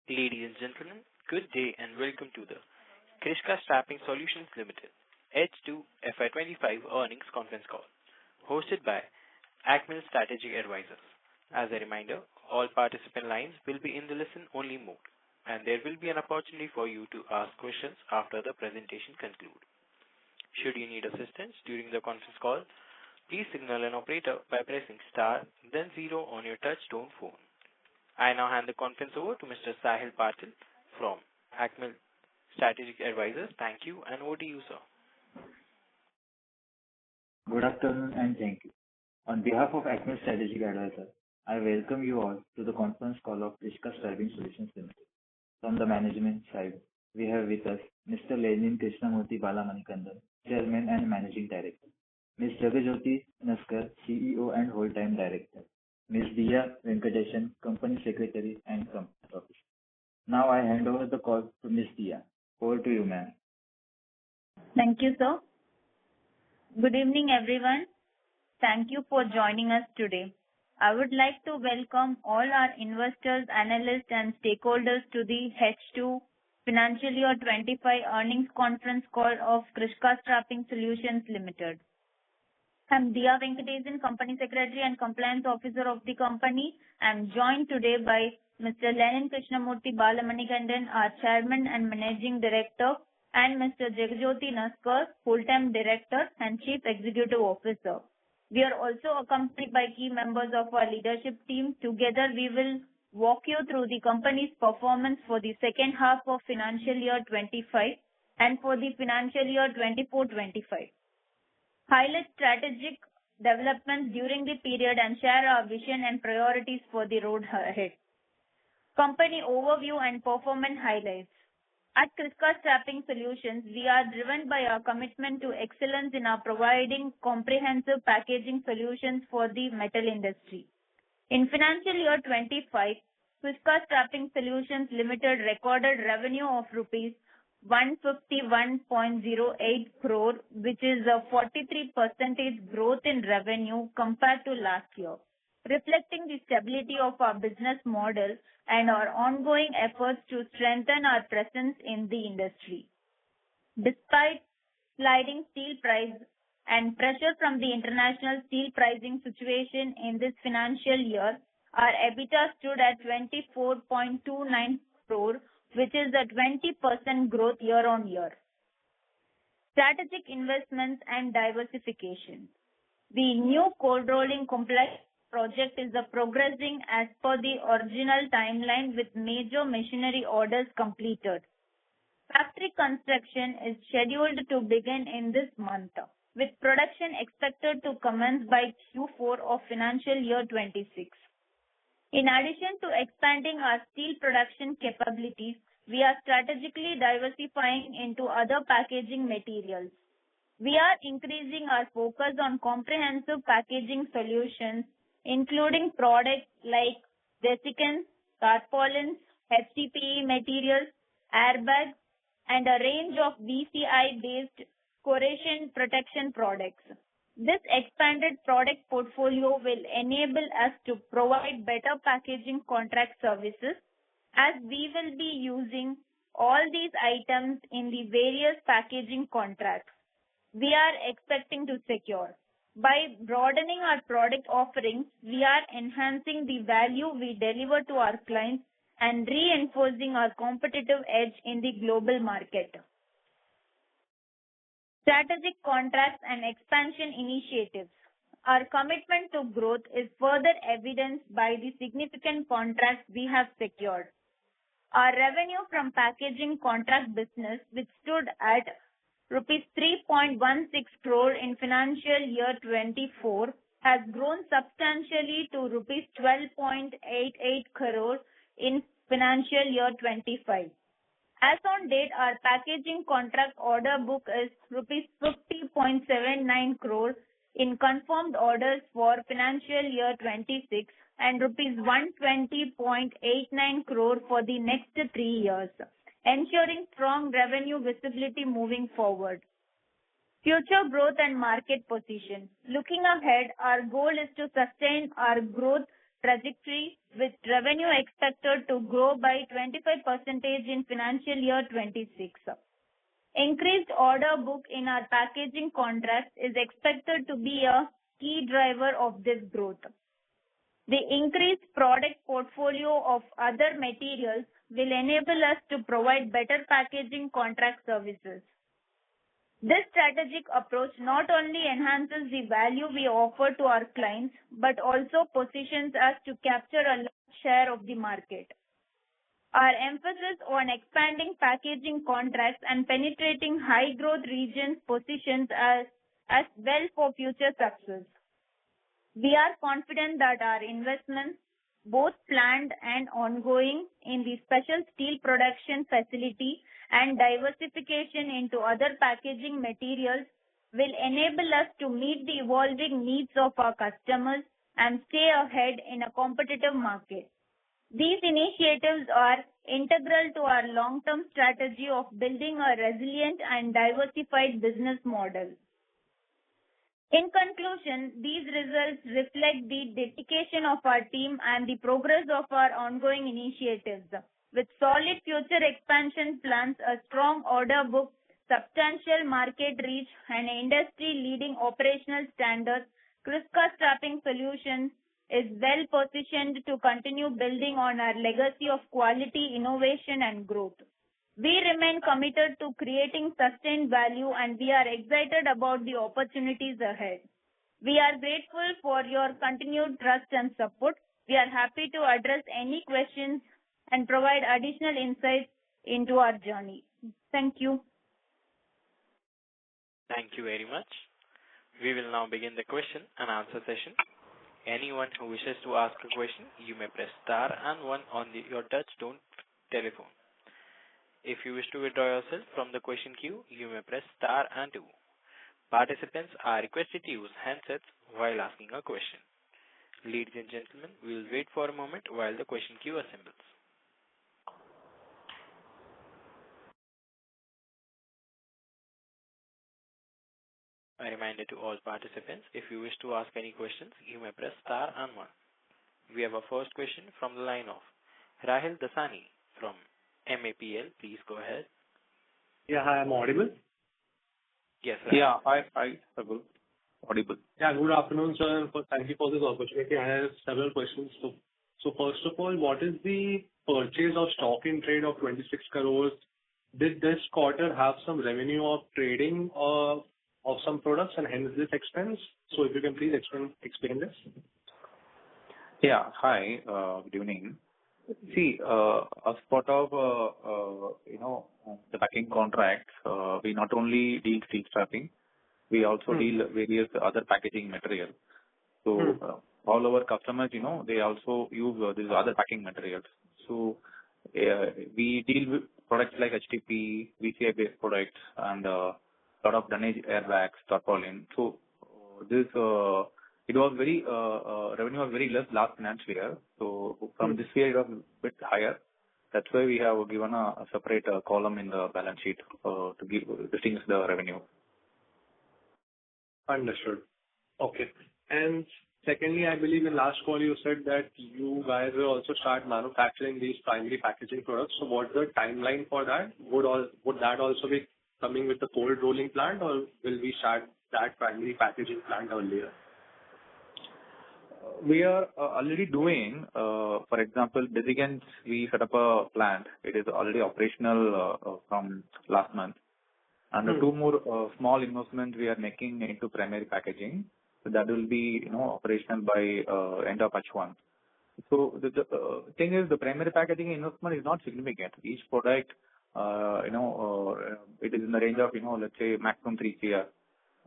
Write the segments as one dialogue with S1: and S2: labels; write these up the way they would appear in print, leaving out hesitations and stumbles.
S1: Ladies and gentlemen, good day and welcome to the Krishca Staffing Solutions Limited H2 FY25 earnings conference call, hosted by Acmel Strategic Advisors. As a reminder, all participant lines will be in the listen-only mode, and there will be an opportunity for you to ask questions after the presentation concludes. Should you need assistance during the conference call, please signal an operator by pressing star, then zero on your touch-tone phone. I now hand the conference over to Mr. Sahil Patil from Acmel Strategic Advisors. Thank you, and over to you, sir.
S2: Good afternoon and thank you. On behalf of Acmel Strategic Advisors, I welcome you all to the conference call of Krishca Staffing Solutions Limited. From the management side, we have with us Mr. Lenin Krishnamurthy Balamanikandan, Chairman and Managing Director, Ms. Jagajyoti Naskar, CEO and Whole-Time Director, Ms. Diya Venkatesan, Company Secretary and Company Officer. Now I hand over the call to Ms. Diya. Over to you, ma'am.
S3: Thank you, sir. Good evening, everyone. Thank you for joining us today. I would like to welcome all our investors, analysts, and stakeholders to the H2 Financial Year 25 earnings conference call of Krishca Staffing Solutions Limited. I'm Diya Venkatesan, Company Secretary and Compliance Officer of the company. I'm joined today by Mr. Lenin Krishnamurthy Balamanikandan, our Chairman and Managing Director, and Mr. Jagajyoti Naskar, Full-Time Director and Chief Executive Officer. We are also accompanied by key members of our leadership team. Together, we will walk you through the company's performance for the second half of Financial Year 25 and for the Financial Year 24-25. Highlight strategic developments during the period and share our vision and priorities for the road ahead. Company overview and performance highlights. At Krishca Staffing Solutions, we are driven by our commitment to excellence in our providing comprehensive packaging solutions for the metal industry. In Financial Year 25, Krishca Staffing Solutions Limited recorded revenue of rupees 151.08 crore, which is a 43% growth in revenue compared to last year, reflecting the stability of our business model and our ongoing efforts to strengthen our presence in the industry. Despite sliding steel price and pressure from the international steel pricing situation in this financial year, our EBITDA stood at 24.29 crore, which is a 20% growth year-on-year. Strategic investments and diversification. The new cold rolling complex project is progressing as per the original timeline with major machinery orders completed. Factory construction is scheduled to begin in this month, with production expected to commence by Q4 of Financial Year 26. In addition to expanding our steel production capabilities, we are strategically diversifying into other packaging materials. We are increasing our focus on comprehensive packaging solutions, including products like desiccants, tarpaulins, HDPE materials, airbags, and a range of VCI-based corrosion protection products. This expanded product portfolio will enable us to provide better packaging contract services, as we will be using all these items in the various packaging contracts we are expecting to secure. By broadening our product offerings, we are enhancing the value we deliver to our clients and reinforcing our competitive edge in the global market. Strategic contracts and expansion initiatives. Our commitment to growth is further evidenced by the significant contracts we have secured. Our revenue from packaging contract business, which stood at rupees 3.16 crore in Financial Year 24, has grown substantially to rupees 12.88 crore in Financial Year 25. As on date, our packaging contract order book is rupees 50.79 crore in confirmed orders for Financial Year 26 and rupees 120.89 crore for the next 3 years, ensuring strong revenue visibility moving forward. Future growth and market position. Looking ahead, our goal is to sustain our growth trajectory, with revenue expected to grow by 25% in financial year 26. Increased order book in our packaging contracts is expected to be a key driver of this growth. The increased product portfolio of other materials will enable us to provide better packaging contract services. This strategic approach not only enhances the value we offer to our clients, but also positions us to capture a large share of the market. Our emphasis on expanding packaging contracts and penetrating high-growth regions positions us as well for future success. We are confident that our investments, both planned and ongoing, in the special steel production facility and diversification into other packaging materials will enable us to meet the evolving needs of our customers and stay ahead in a competitive market. These initiatives are integral to our long-term strategy of building a resilient and diversified business model. In conclusion, these results reflect the dedication of our team and the progress of our ongoing initiatives. With solid future expansion plans, a strong order book, substantial market reach, and industry-leading operational standards, Krishca Strapping Solutions is well positioned to continue building on our legacy of quality, innovation, and growth. We remain committed to creating sustained value, and we are excited about the opportunities ahead. We are grateful for your continued trust and support. We are happy to address any questions and provide additional insights into our journey. Thank you.
S1: Thank you very much. We will now begin the question and answer session. Anyone who wishes to ask a question, you may press star and one on your touch-tone telephone. If you wish to withdraw yourself from the question queue, you may press star and two. Participants are requested to use handsets while asking a question. Ladies and gentlemen, we will wait for a moment while the question queue assembles. A reminder to all participants, if you wish to ask any questions, you may press star and one. We have our first question from the line of Rahil Dasani from MAPL. Please go ahead.
S4: Yeah, hi, I'm audible.
S1: Yes, sir.
S4: Yeah, hi, Raghu. Audible. Yeah, good afternoon, sir. Thank you for this opportunity. I have several questions. So first of all, what is the purchase of stock in trade of 26 crores? Did this quarter have some revenue of trading of some products and hence this expense? So if you can please explain this.
S5: Yeah, hi, good evening. See, as part of, the packing contracts, we not only deal steel strapping, we also deal various other packaging materials. So all our customers, they also use these other packing materials. So we deal with products like HTP, VCI-based products, and a lot of dunnage airbags, tarpaulin. So this it was very revenue was very less last financial year. So from this year it was a bit higher. That's why we have given a separate column in the balance sheet to distinguish the revenue.
S4: Understood. Okay. And secondly, I believe in last call you said that you guys will also start manufacturing these primary packaging products. So what's the timeline for that? Would that also be coming with the cold rolling plant, or will we start that primary packaging plant earlier?
S5: We are already doing, for example, Desiccants, we set up a plant. It is already operational from last month. And two more small investments we are making into primary packaging. So that will be operational by end of H1. So the thing is, the primary packaging investment is not significant. Each product, it is in the range of, let's say maximum 3 CR.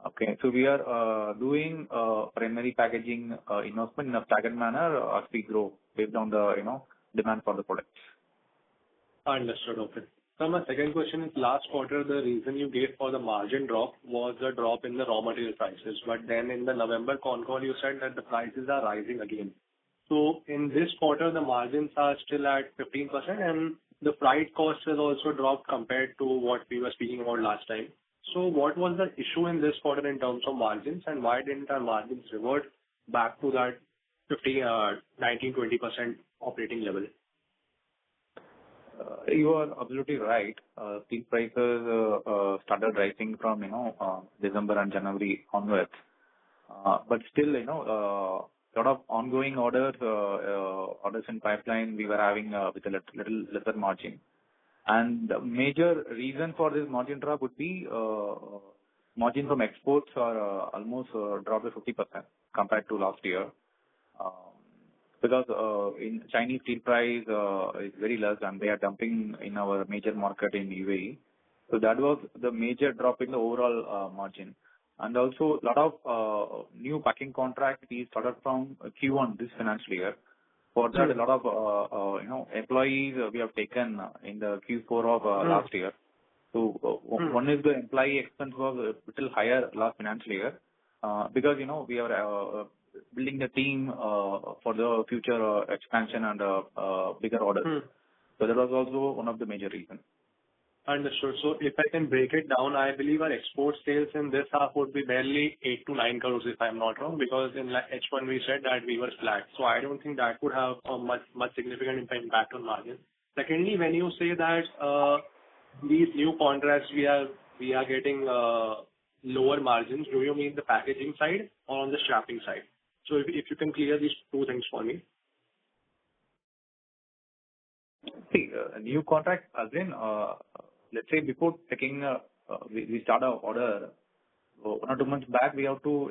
S5: Okay, so we are doing primary packaging investment in a staggered manner as we grow based on the demand for the products.
S4: Understood. Okay. So my second question is, last quarter the reason you gave for the margin drop was the drop in the raw material prices. But then in the November Concall you said that the prices are rising again. So in this quarter the margins are still at 15%, and the freight cost has also dropped compared to what we were speaking about last time. So what was the issue in this quarter in terms of margins, and why didn't our margins revert back to that 19-20% operating level?
S5: You are absolutely right. Steel prices started rising from, December and January onwards. But still, lot of ongoing orders in pipeline we were having with a little lesser margin. And the major reason for this margin drop would be margin from exports are almost dropped by 50% compared to last year. Because in Chinese steel price is very less and they are dumping in our major market in UAE. So that was the major drop in the overall margin. And also a lot of new packing contract we started from Q1 this financial year. For that, a lot of employees we have taken in the Q4 of last year. So one is the employee expense was a little higher last financial year because we are building the team for the future expansion and bigger orders. So that was also one of the major reasons.
S4: Understood. So if I can break it down, I believe our export sales in this half would be barely 8 to 9 crores, if I'm not wrong, because in H1 we said that we were flat. So I don't think that would have a much significant impact on margin. Secondly, when you say that these new contracts we are getting lower margins, do you mean the packaging side or on the strapping side? So if you can clear these two things for me.
S5: See, a new contract, again, let's say before taking, we start our order, 1 or 2 months back, we have to,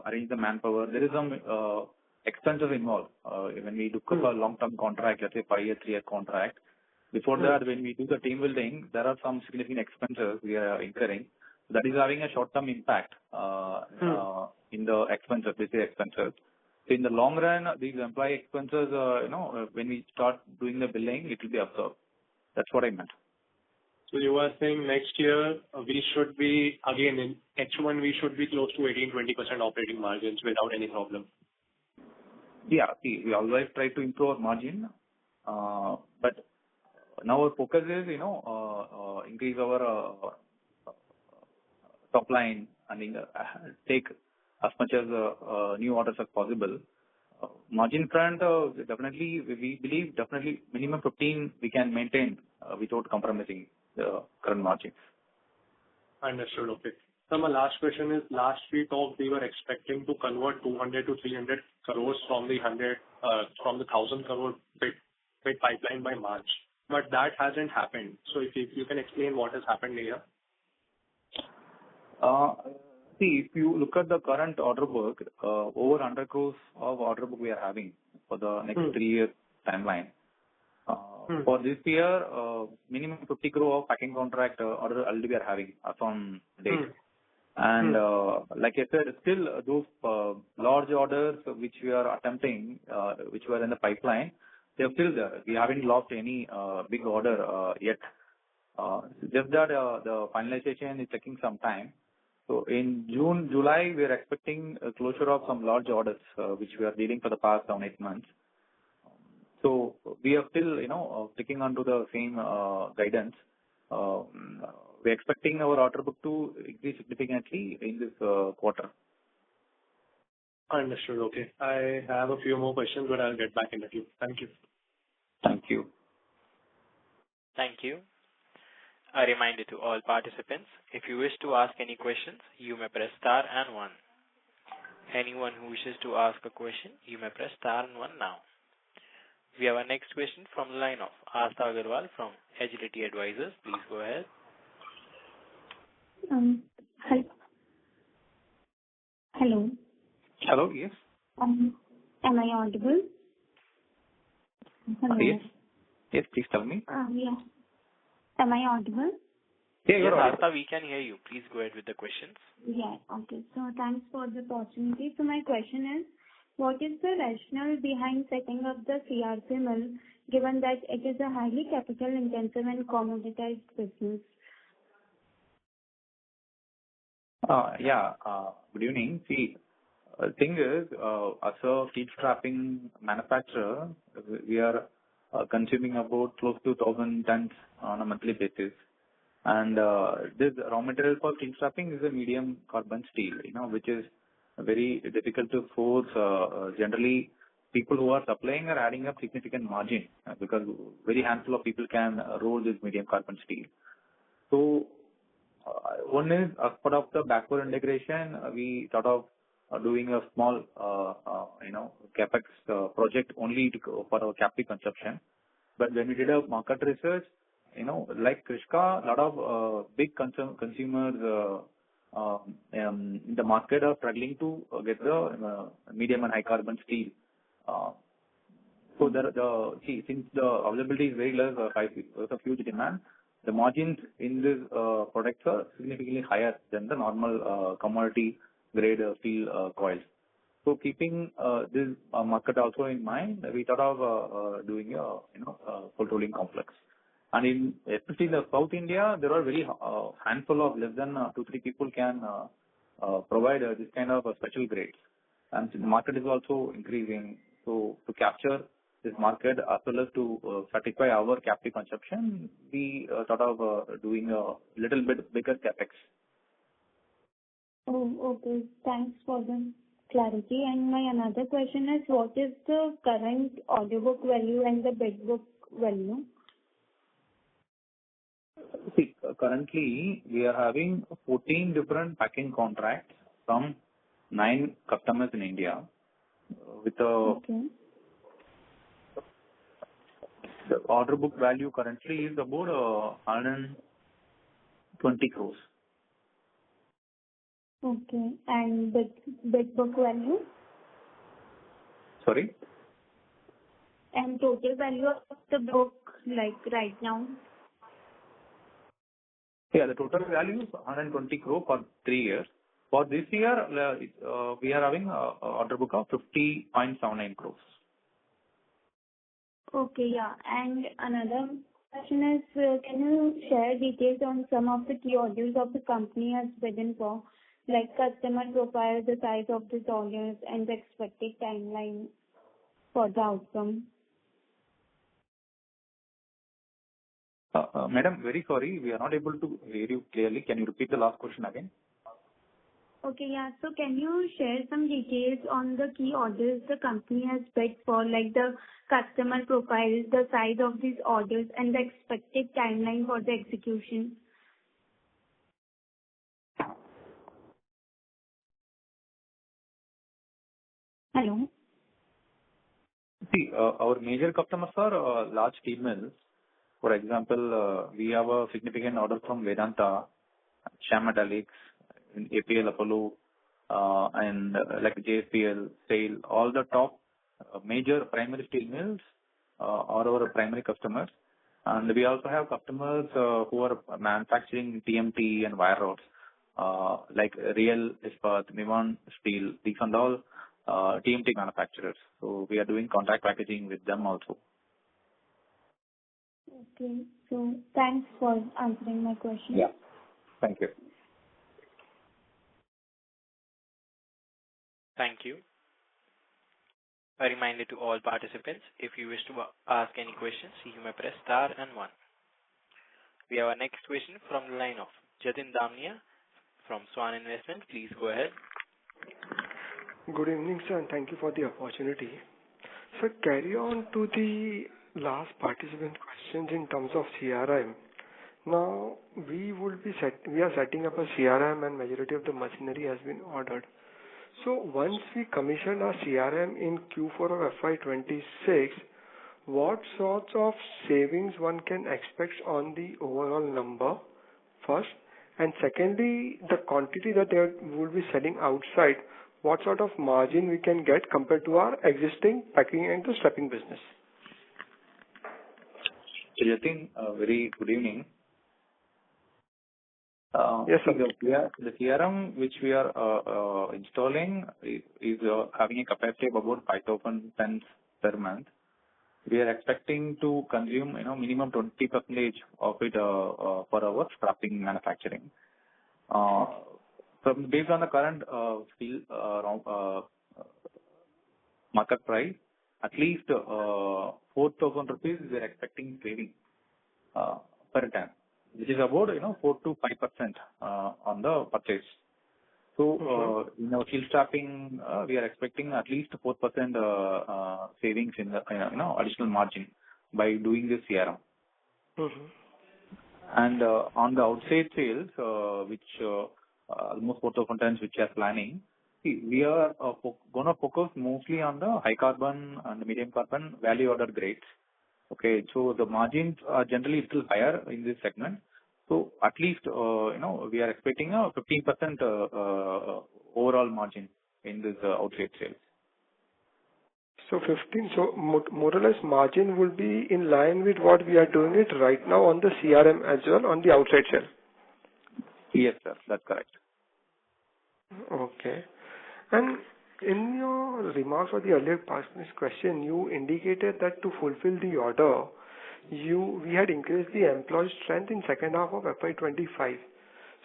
S5: arrange the manpower. There is some expenses involved when we do a long-term contract, let's say 5-year, 3-year contract. Before that, when we do the team building, there are some significant expenses we are incurring. That is having a short-term impact in the expenses, basic expenses. So in the long run, these employee expenses, when we start doing the billing, it will be absorbed. That's what I meant.
S4: So you are saying next year we should be, again, in H1, we should be close to 18-20% operating margins without any problem.
S5: Yeah, see, we always try to improve our margin, but now our focus is, increase our top line and take as much as new orders as possible. Margin front, definitely, we believe definitely minimum 15 we can maintain without compromising the current margins.
S4: Understood. Okay. So my last question is, last we talked, we were expecting to convert 200 to 300 crores from the 1,000 crore bid pipeline by March. But that hasn't happened. So if you can explain what has happened here.
S5: See, if you look at the current order book, over 100 crores of order book we are having for the next 3-year timeline. For this year, minimum 50 crore of packing contract order already we are having from date. And like I said, still those large orders which we are attempting, which were in the pipeline, they are still there. We haven't lost any big order yet. Just that the finalization is taking some time. So in June, July, we are expecting a closure of some large orders, which we are dealing for the past 7-8 months. So we are still, sticking onto the same guidance. We're expecting our order book to increase significantly in this quarter.
S4: Understood. Okay. I have a few more questions, but I'll get back in the queue. Thank you.
S5: Thank you.
S1: Thank you. A reminder to all participants, if you wish to ask any questions, you may press star and 1. Anyone who wishes to ask a question, you may press star and 1 now. We have our next question from the line of Aastha Agarwal from Agility Advisors. Please go ahead.
S6: Hi. Hello.
S5: Hello, yes.
S6: Am I audible? Hello.
S5: Yes. Yes, please tell me.
S6: Yeah. Am I audible?
S5: Yeah,
S1: Yes,
S5: you're audible.
S1: Aastha, we can hear you. Please go ahead with the questions.
S6: Yeah. Okay. So thanks for the opportunity. So my question is, what is the rationale behind setting up the CRC mill, given that it is a highly capital-intensive and commoditized business?
S5: Good evening. See, the thing is, as a steel strapping manufacturer, we are consuming about close to 1,000 tons on a monthly basis. And this raw material for steel strapping is a medium carbon steel, which is very difficult to force. Generally, people who are supplying are adding up significant margin because very handful of people can roll this medium carbon steel. So one is as part of the backward integration, we thought of doing a small, capex project only for our captive consumption. But when we did a market research, like Krishca, a lot of big consumers in the market are struggling to get the medium and high carbon steel. So since the availability is very less, there's a huge demand. The margins in these products are significantly higher than the normal commodity grade steel coils. So keeping this market also in mind, we thought of doing a cold rolling complex. And especially in the South India, there are very handful of less than 2-3 people can provide this kind of special grades. And the market is also increasing. So to capture this market as well as to satisfy our captive consumption, we thought of doing a little bit bigger capex.
S6: Oh, okay. Thanks for the clarity. And my another question is, what is the current order book value and the bid book value?
S5: See, currently we are having 14 different packing contracts from 9 customers in India with
S6: Okay.
S5: The order book value currently is about 120 crores.
S6: Okay. And bid book value?
S5: Sorry?
S6: And total value of the book, like right now?
S5: Yeah, the total value is 120 crore for 3 years. For this year, we are having an order book of 50.79 crores.
S6: Okay, yeah. And another question is, can you share details on some of the key orders of the company has bidden for, like customer profile, the size of these orders, and the expected timeline for the outcome?
S5: Madam, very sorry, we are not able to hear you clearly. Can you repeat the last question again?
S6: Okay, yeah. So can you share some details on the key orders the company has bid for, like the customer profile, the size of these orders, and the expected timeline for the execution? Hello?
S5: See, our major customers are large steel mills. For example, we have a significant order from Vedanta, Shyam Metallics, APL Apollo, and like JSPL, SAIL, all the top major primary steel mills are our primary customers. And we also have customers who are manufacturing TMT and wire rods, like Real Ispat, Mivan Steel, these are all TMT manufacturers. So we are doing contract packaging with them also.
S6: Okay. So thanks for answering my question.
S5: Yeah. Thank you.
S1: Thank you. A reminder to all participants, if you wish to ask any questions, you may press star and 1. We have our next question from the line of Jatin Damnia from Swan Investment. Please go ahead.
S7: Good evening, sir, and thank you for the opportunity. Sir, carry on to the last participant questions in terms of CRM. Now, we are setting up a CRM and majority of the machinery has been ordered. So once we commission our CRM in Q4 of FY26, what sorts of savings one can expect on the overall number first? And secondly, the quantity that they will be selling outside, what sort of margin we can get compared to our existing packing and the strapping business?
S5: Jatin, very good evening.
S7: Yes, sir.
S5: The CRM which we are installing is having a capacity of about 5,000 tons per month. We are expecting to consume, minimum 20% of it for our strapping manufacturing. Based on the current steel market price, at least 4,000 rupees we are expecting saving per ton, which is about 4 to 5% on the purchase. So in our steel strapping, we are expecting at least 4% savings in the additional margin by doing this CRM. And on the outside sales, which almost 4,000 tons, which we are planning, we are going to focus mostly on the high carbon and medium carbon value order grades. Okay, so the margins are generally little higher in this segment. So at least we are expecting a 15% overall margin in this outside sales.
S7: So 15. So more or less margin will be in line with what we are doing it right now on the CRM as well on the outside sale.
S5: Yes, sir. That's correct.
S7: Okay. And in your remarks or the earlier past question, you indicated that to fulfill the order, we had increased the employee strength in second half of FY25.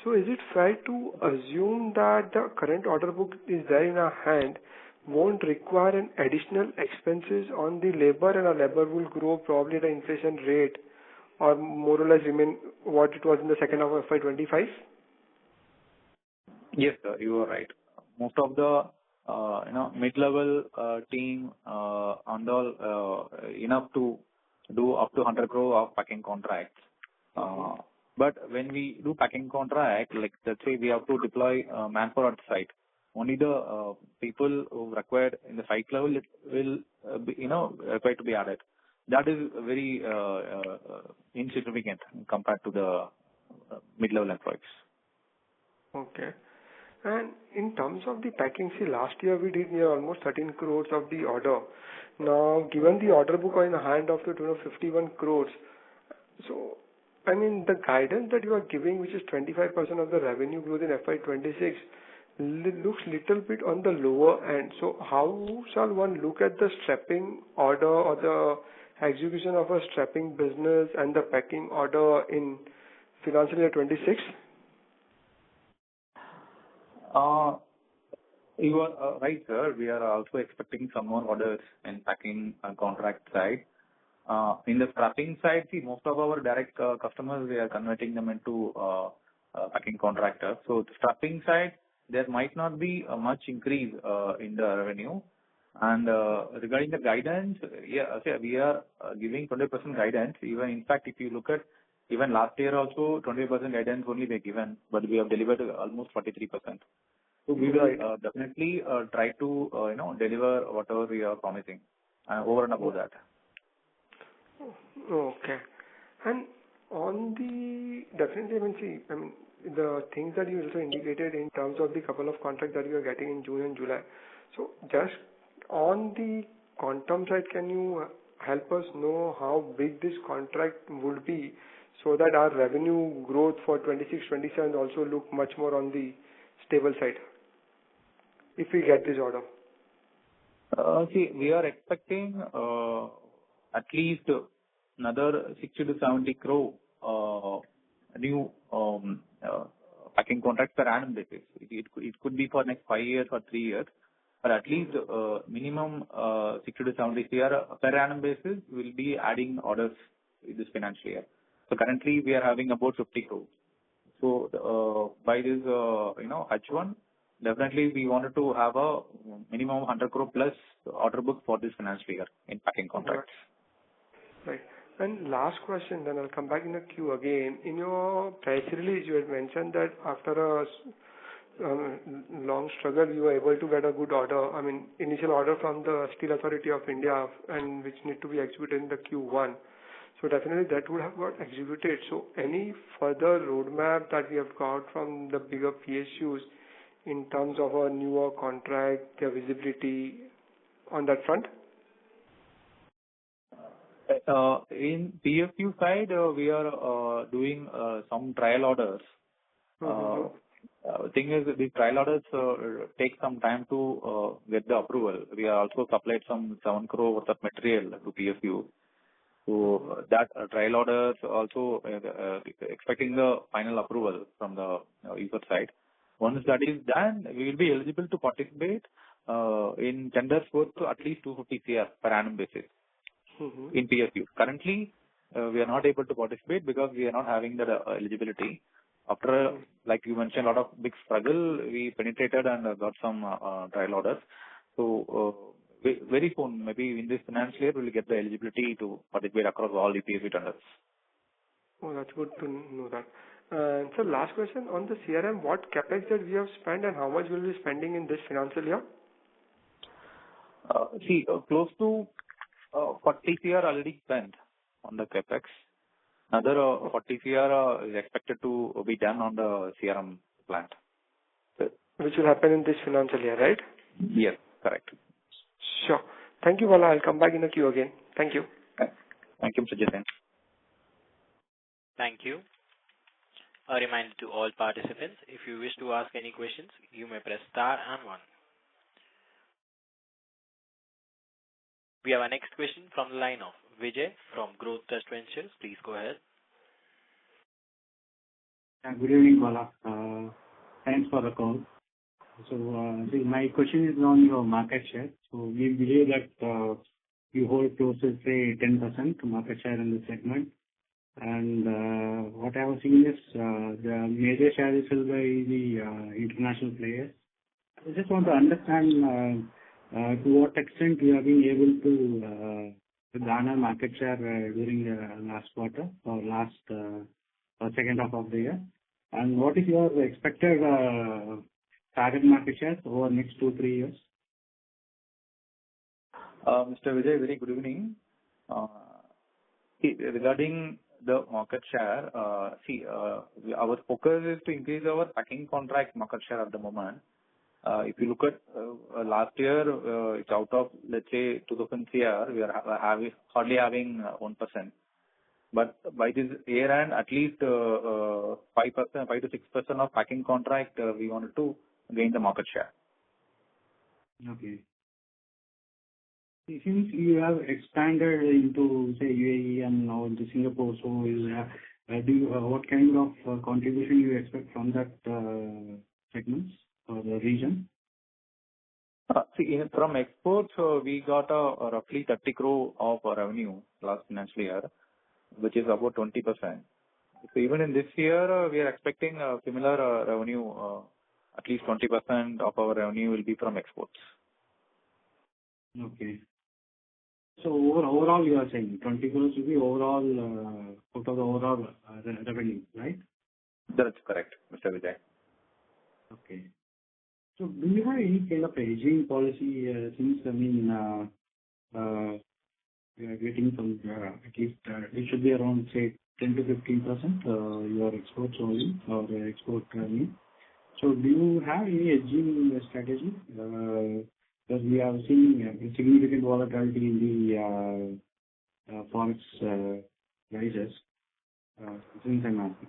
S7: So is it fair to assume that the current order book is there in our hand, won't require an additional expenses on the labor, and our labor will grow probably at an inflation rate or more or less remain what it was in the second half of FY25?
S5: Yes, sir, you are right. Most of the mid-level team and all enough to do up to 100 crore of packing contracts. But when we do packing contract, like let's say we have to deploy manpower at site, only the people who required in the site level will be, required to be added. That is very insignificant compared to the mid-level employees.
S7: Okay. And in terms of the packing, see, last year we did near almost 13 crores of the order. Now, given the order book in the hand of the 51 crores, so, I mean, the guidance that you are giving, which is 25% of the revenue growth in FY26, looks little bit on the lower end. So, how shall one look at the strapping order or the execution of a strapping business and the packing order in financial year 26?
S5: You are right, sir. We are also expecting some more orders in packing contract side. In the strapping side, see, most of our direct customers, we are converting them into packing contractors. So the strapping side, there might not be a much increase in the revenue. And regarding the guidance, we are giving 20% guidance. Even in fact, if you look at even last year also, 20% guidance only they given, but we have delivered almost 43%. So we will definitely try to deliver whatever we are promising over and above that.
S7: Okay. And on the definitely, the things that you also indicated in terms of the couple of contracts that you are getting in June and July. So just on the quantum side, can you help us know how big this contract would be so that our revenue growth for 26-27 also look much more on the stable side if we get this order?
S5: See, we are expecting at least another 60 to 70 crore new packing contracts per annum basis. It could be for next 5 years or 3 years, but at least minimum 60 to 70 crore per annum basis will be adding orders this financial year. So currently we are having about 50 crores. So by this H1, definitely we wanted to have a minimum 100 crore plus order book for this financial year in packing contracts.
S7: Right. And last question, then I'll come back in the queue again. In your press release, you had mentioned that after a long struggle, you were able to get a good order. Initial order from the Steel Authority of India, and which need to be executed in the Q1. So definitely that would have got executed. So any further roadmap that we have got from the bigger PSUs in terms of a newer contract, their visibility on that front?
S5: In PFU side, we are doing some trial orders. The thing is, the trial orders take some time to get the approval. We are also supplied some 7 crore worth of material to PFU. So that trial orders also expecting the final approval from the user side. Once that is done, we will be eligible to participate in tenders worth at least 250 crore per annum basis in PFU. Currently, we are not able to participate because we are not having the eligibility. After, like you mentioned, a lot of big struggle, we penetrated and got some trial orders. So very soon, maybe in this financial year, we'll get the eligibility to participate across all the PSV tenders.
S7: Oh, that's good to know that. And so last question on the CRM, what capex that we have spent and how much will we be spending in this financial year?
S5: Close to 40 CR already spent on the capex. Another 40 CR is expected to be done on the CRM plant.
S7: Which will happen in this financial year, right?
S5: Yes, correct.
S7: Sure. Thank you, Bala. I'll come back in the queue again. Thank you.
S5: Thank you, Mr. Jatin.
S1: Thank you. A reminder to all participants, if you wish to ask any questions, you may press star and 1. We have our next question from the line of Vijay from Growth Trust Ventures. Please go ahead.
S8: Good evening, Bala. Thanks for the call. So my question is on your market share. So we believe that you hold close to, say, 10% market share in the segment. And what I was seeing is the major share is filled by the international players. I just want to understand to what extent you have been able to garner market share during the last quarter or last or second half of the year. And what is your expected target market share over the next 2-3 years?
S5: Mr. Vijay, very good evening. Regarding the market share, our focus is to increase our packing contract market share at the moment. If you look at last year, it's out of, let's say, 2,000 CR, we are hardly having 1%. But by this year end, at least 5%, 5 to 6% of packing contract, we wanted to gain the market share.
S8: Okay. Since you have expanded into, say, UAE and now into Singapore, so what kind of contribution you expect from that segments or the region?
S5: From exports, we got a roughly 30 crore of revenue last financial year, which is about 20%. So even in this year, we are expecting a similar revenue, at least 20% of our revenue will be from exports.
S8: Okay. So overall, you are saying 20 crores will be overall out of the overall revenue, right?
S5: That's correct, Mr. Vijay.
S8: Okay. So do you have any kind of hedging policy since, I mean, we are getting some, at least it should be around, say, 10 to 15% your exports only or export revenue. So do you have any hedging strategy? Because we are seeing significant volatility in the forex prices. Since I'm asking.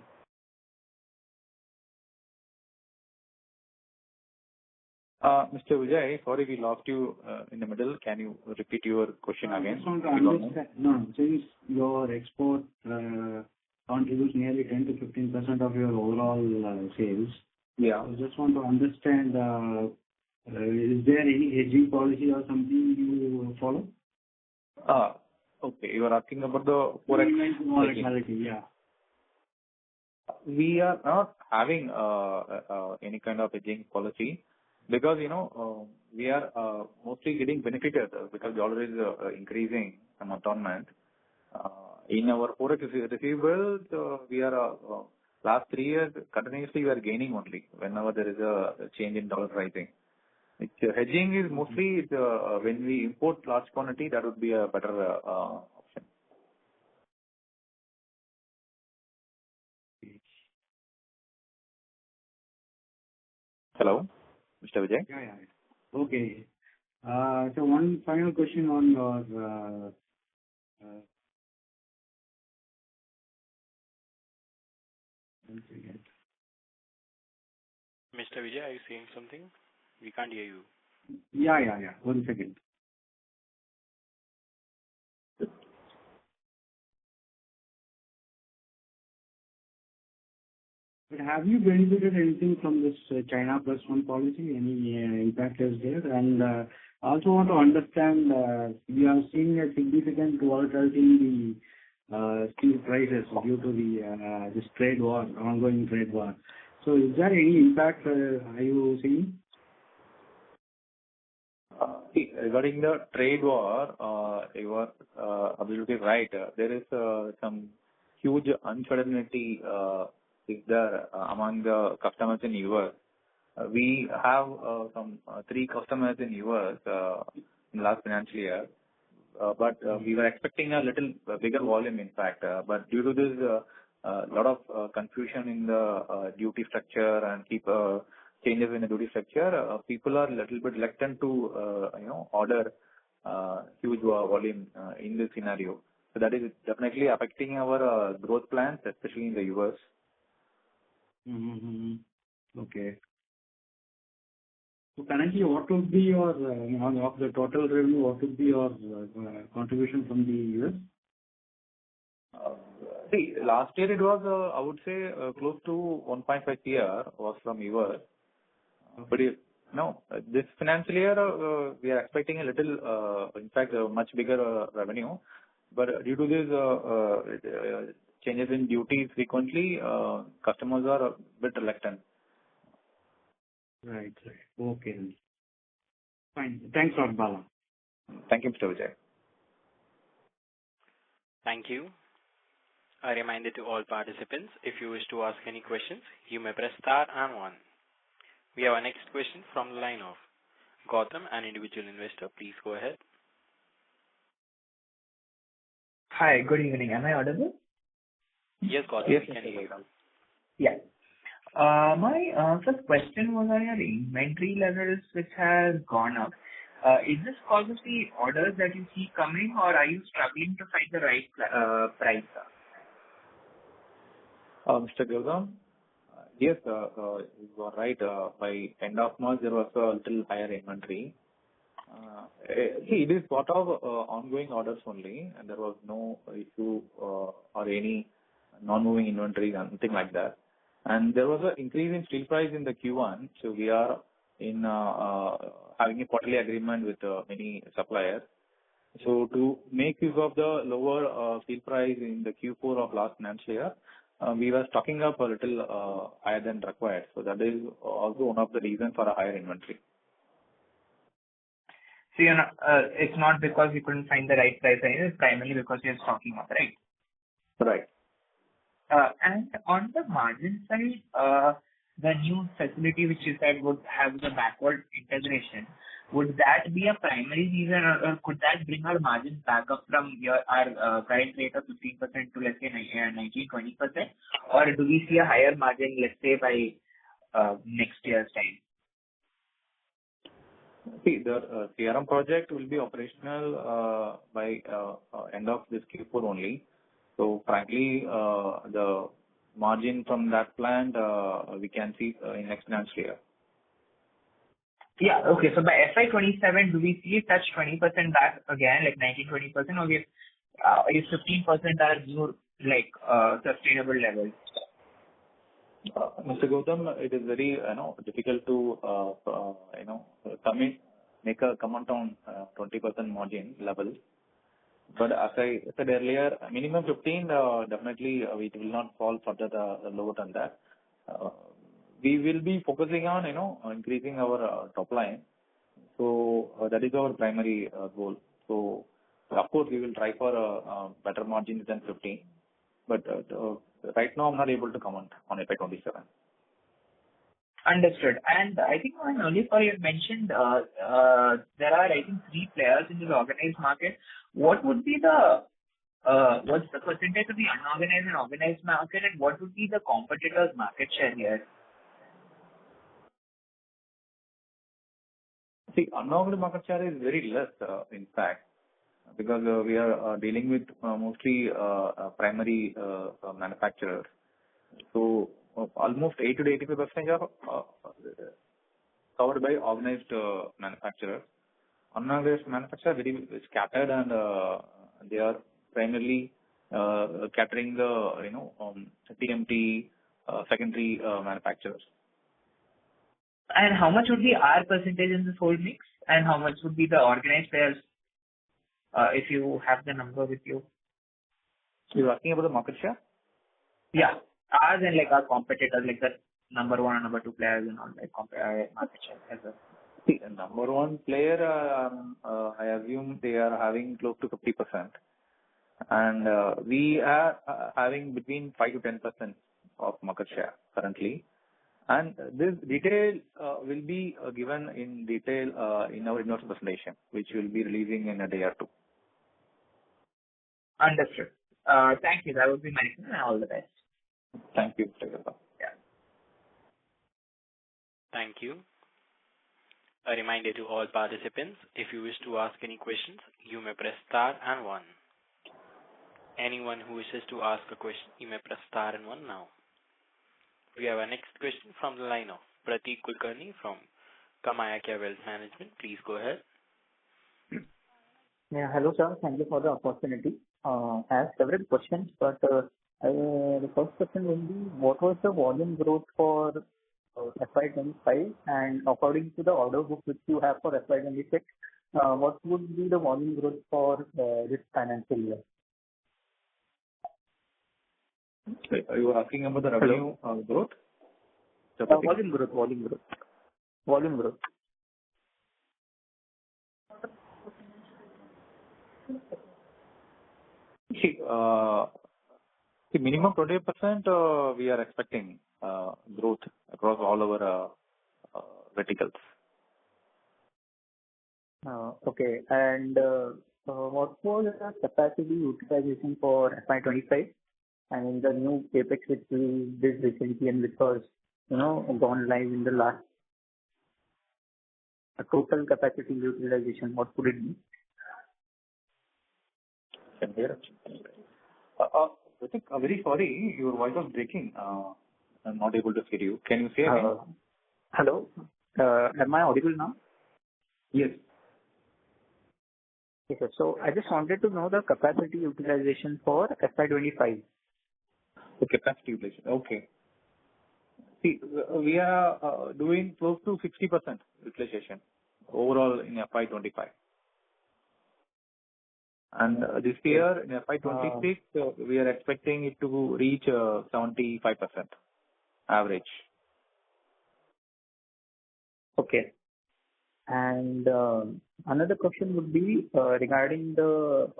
S5: Mr. Vijay, sorry we lost you in the middle. Can you repeat your question again?
S8: I just want to understand. No, since your export contributes nearly 10 to 15% of your overall sales.
S5: Yeah.
S8: I just want to understand, is there any hedging policy or something you follow?
S5: Okay. You are asking about the forex
S8: volatility, yeah.
S5: We are not having any kind of hedging policy because, we are mostly getting benefited because the dollar is increasing month on month. In our forex receivables, we are last 3 years continuously we are gaining only whenever there is a change in dollar pricing. Hedging is mostly when we import large quantity, that would be a better option. Hello, Mr. Vijay?
S8: Yeah. Okay. So one final question on your
S1: Mr. Vijay, are you saying something? We can't hear you.
S8: Yeah. 1 second. But have you benefited anything from this China Plus One policy? Any impact is there? And I also want to understand, we are seeing a significant volatility in steel prices due to this trade war, ongoing trade war. So is there any impact are you seeing?
S5: Regarding the trade war, you are absolutely right. There is some huge uncertainty is there among the customers in US. We have some 3 customers in US in last financial year, but we were expecting a little bigger volume, in fact. But due to this lot of confusion in the duty structure and keep changes in the duty structure, people are a little bit reluctant to order huge volume in this scenario. So that is definitely affecting our growth plans, especially in the US.
S8: Mm-hmm. Okay. So currently, what would be your of the total revenue? What would be your contribution from the US?
S5: See, last year it was, I would say, close to 1.5 CR was from US. But this financial year, we are expecting a little, in fact, a much bigger revenue. But due to this changes in duties frequently, customers are a bit reluctant.
S8: Right. Okay. Fine. Thanks a lot, Bala.
S5: Thank you, Mr. Vijay.
S1: Thank you. A reminder to all participants, if you wish to ask any questions, you may press star and 1. We have our next question from the line of Gautam, an individual investor. Please go ahead.
S9: Hi, good evening. Am I audible?
S1: Yes, Gautam,
S5: Yes,
S1: we can hear you.
S9: Yeah. My first question was on your inventory levels, which has gone up. Is this because of the orders that you see coming, or are you struggling to find the right price?
S5: Mr. Gautam, yes, you are right. By end of March, there was a little higher inventory. See, it is sort of ongoing orders only, and there was no issue or any non-moving inventory, nothing like that. And there was an increase in steel price in the Q1, so we are in having a quarterly agreement with many suppliers. So to make use of the lower steel price in the Q4 of last financial year, we were stocking up a little higher than required. So that is also one of the reasons for a higher inventory.
S9: So you're not, it's not because you couldn't find the right price, it's primarily because you're stocking up, right?
S5: Right.
S9: And on the margin side, the new facility which you said would have the backward integration, would that be a primary reason, or could that bring our margins back up from our current rate of 15% to, let's say, 19-20%? Or do we see a higher margin, let's say, by next year's time?
S5: See, the CRM project will be operational by end of this Q4 only. So frankly, the margin from that plant we can see in next financial year.
S9: Yeah. Okay. So by FY27, do we see it touch 20% back again, like 19-20%, or is 15% our new sustainable level?
S5: Mr. Gautam, it is very difficult to make a comment on 20% margin level. But as I said earlier, minimum 15, definitely it will not fall further lower than that. We will be focusing on increasing our top line. So that is our primary goal. So of course we will try for better margins than 15. But right now I'm not able to comment on FY27.
S9: Understood. And I think on earlier call you had mentioned there are, I think, 3 players in this organized market. What would be what's the percentage of the unorganized and organized market, and what would be the competitors' market share here?
S5: See, unorganized market share is very less, in fact, because we are dealing with mostly primary manufacturers. So almost 80 to 85% are covered by organized manufacturers. Unorganized manufacturers are very scattered, and they are primarily catering the TMT secondary manufacturers.
S9: And how much would be our percentage in this whole mix, and how much would be the organized players, if you have the number with you?
S5: You're asking about the market share?
S9: Yeah. Ours and like our competitors, like the number one and number two players and all, like market share as well.
S5: See, the number one player, I assume they are having close to 50%. And we are having between 5 to 10% of market share currently. And this detail will be given in detail in our investor presentation, which will be releasing in a day or two.
S9: Understood. Thank you. That would be my question, and all the best.
S5: Thank you, Mr. Gupta.
S9: Yeah.
S1: Thank you. A reminder to all participants, if you wish to ask any questions, you may press star and 1. Anyone who wishes to ask a question, you may press star and 1 now. We have our next question from the line of Pratik Kulkarni from Kamayakya Wealth Management. Please go ahead.
S10: Yeah, hello sir. Thank you for the opportunity. I have several questions, but the first question will be, what was the volume growth for FY25, and according to the order book which you have for FY26, what would be the volume growth for this financial year?
S5: Are you asking about the revenue growth?
S10: Volume growth.
S5: See, the minimum 20% we are expecting growth across all our verticals.
S10: Okay. And what was the capacity utilization for FY25? I mean, the new capex which we did recently and which was, gone live in the last total capacity utilization, what would it be?
S5: I think, very sorry, your voice was breaking. I'm not able to hear you. Can you say again?
S10: Hello? Am I audible now?
S5: Yes.
S10: Yes, sir. So I just wanted to know the capacity utilization for FY25.
S5: The capacity utilization. Okay. See, we are doing close to 60% utilization overall in FY25. And this year in FY26, we are expecting it to reach 75% average.
S10: Okay. And another question would be regarding the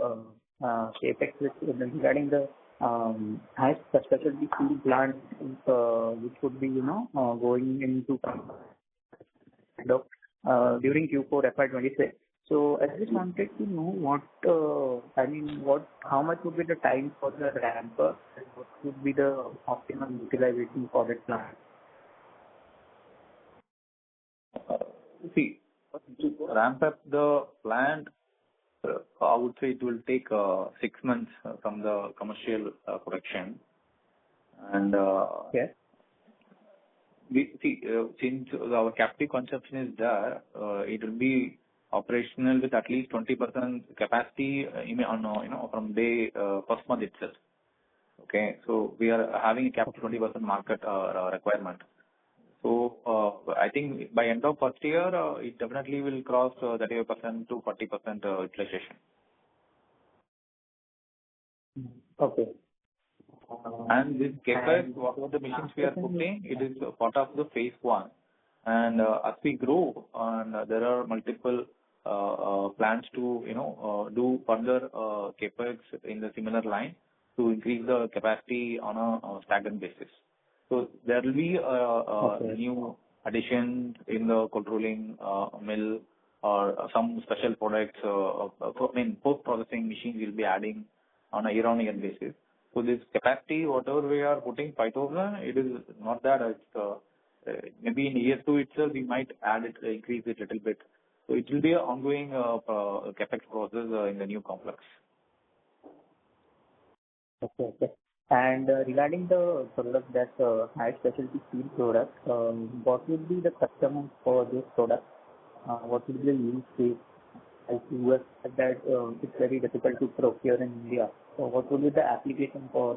S10: capex, regarding the high specialty steel plant, which would be, going into during Q4 FY26. So I just wanted to know how much would be the time for the ramp up, and what would be the optimum utilization for that plant?
S5: See, to ramp up the plant, I would say it will take 6 months from the commercial production. And
S10: yes.
S5: Since our captive consumption is there, it will be operational with at least 20% capacity from day first month itself. Okay, so we are having a captive 20% market requirement. So I think by end of first year, it definitely will cross 35% to 40% utilization.
S10: Okay.
S5: And this capex, whatever the machines we are putting, it is part of the phase 1. And as we grow, and there are multiple plans to do further capex in the similar line to increase the capacity on a staggered basis. So there will be new addition in the cold rolling mill or some special products. Post processing machines will be adding on a year-on-year basis. So this capacity, whatever we are putting 5,000, it is not that maybe in year 2 itself we might add it, increase it a little bit. So it will be an ongoing capex process in the new complex.
S10: Okay. And regarding the product, that high specialty steel product, what would be the customers for this product? What would be the use case? As you have said that it's very difficult to procure in India. So what would be the application for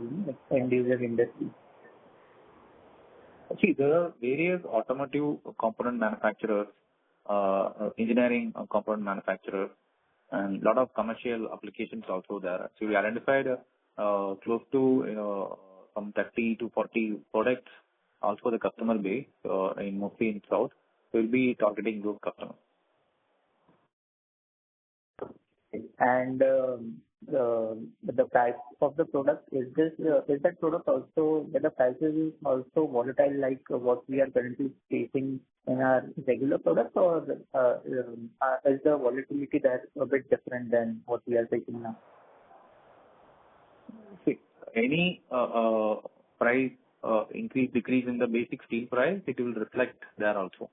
S10: end user industry?
S5: See, there are various automotive component manufacturers, engineering component manufacturers, and a lot of commercial applications also there. So we identified close to some 30 to 40 products also the customer base in mostly in South. We'll be targeting those customers.
S10: And the price of the product, is that product also, that the prices is also volatile like what we are currently facing in our regular products, or is the volatility there a bit different than what we are facing now?
S5: See, any price increase, decrease in the basic steel price, it will reflect there also.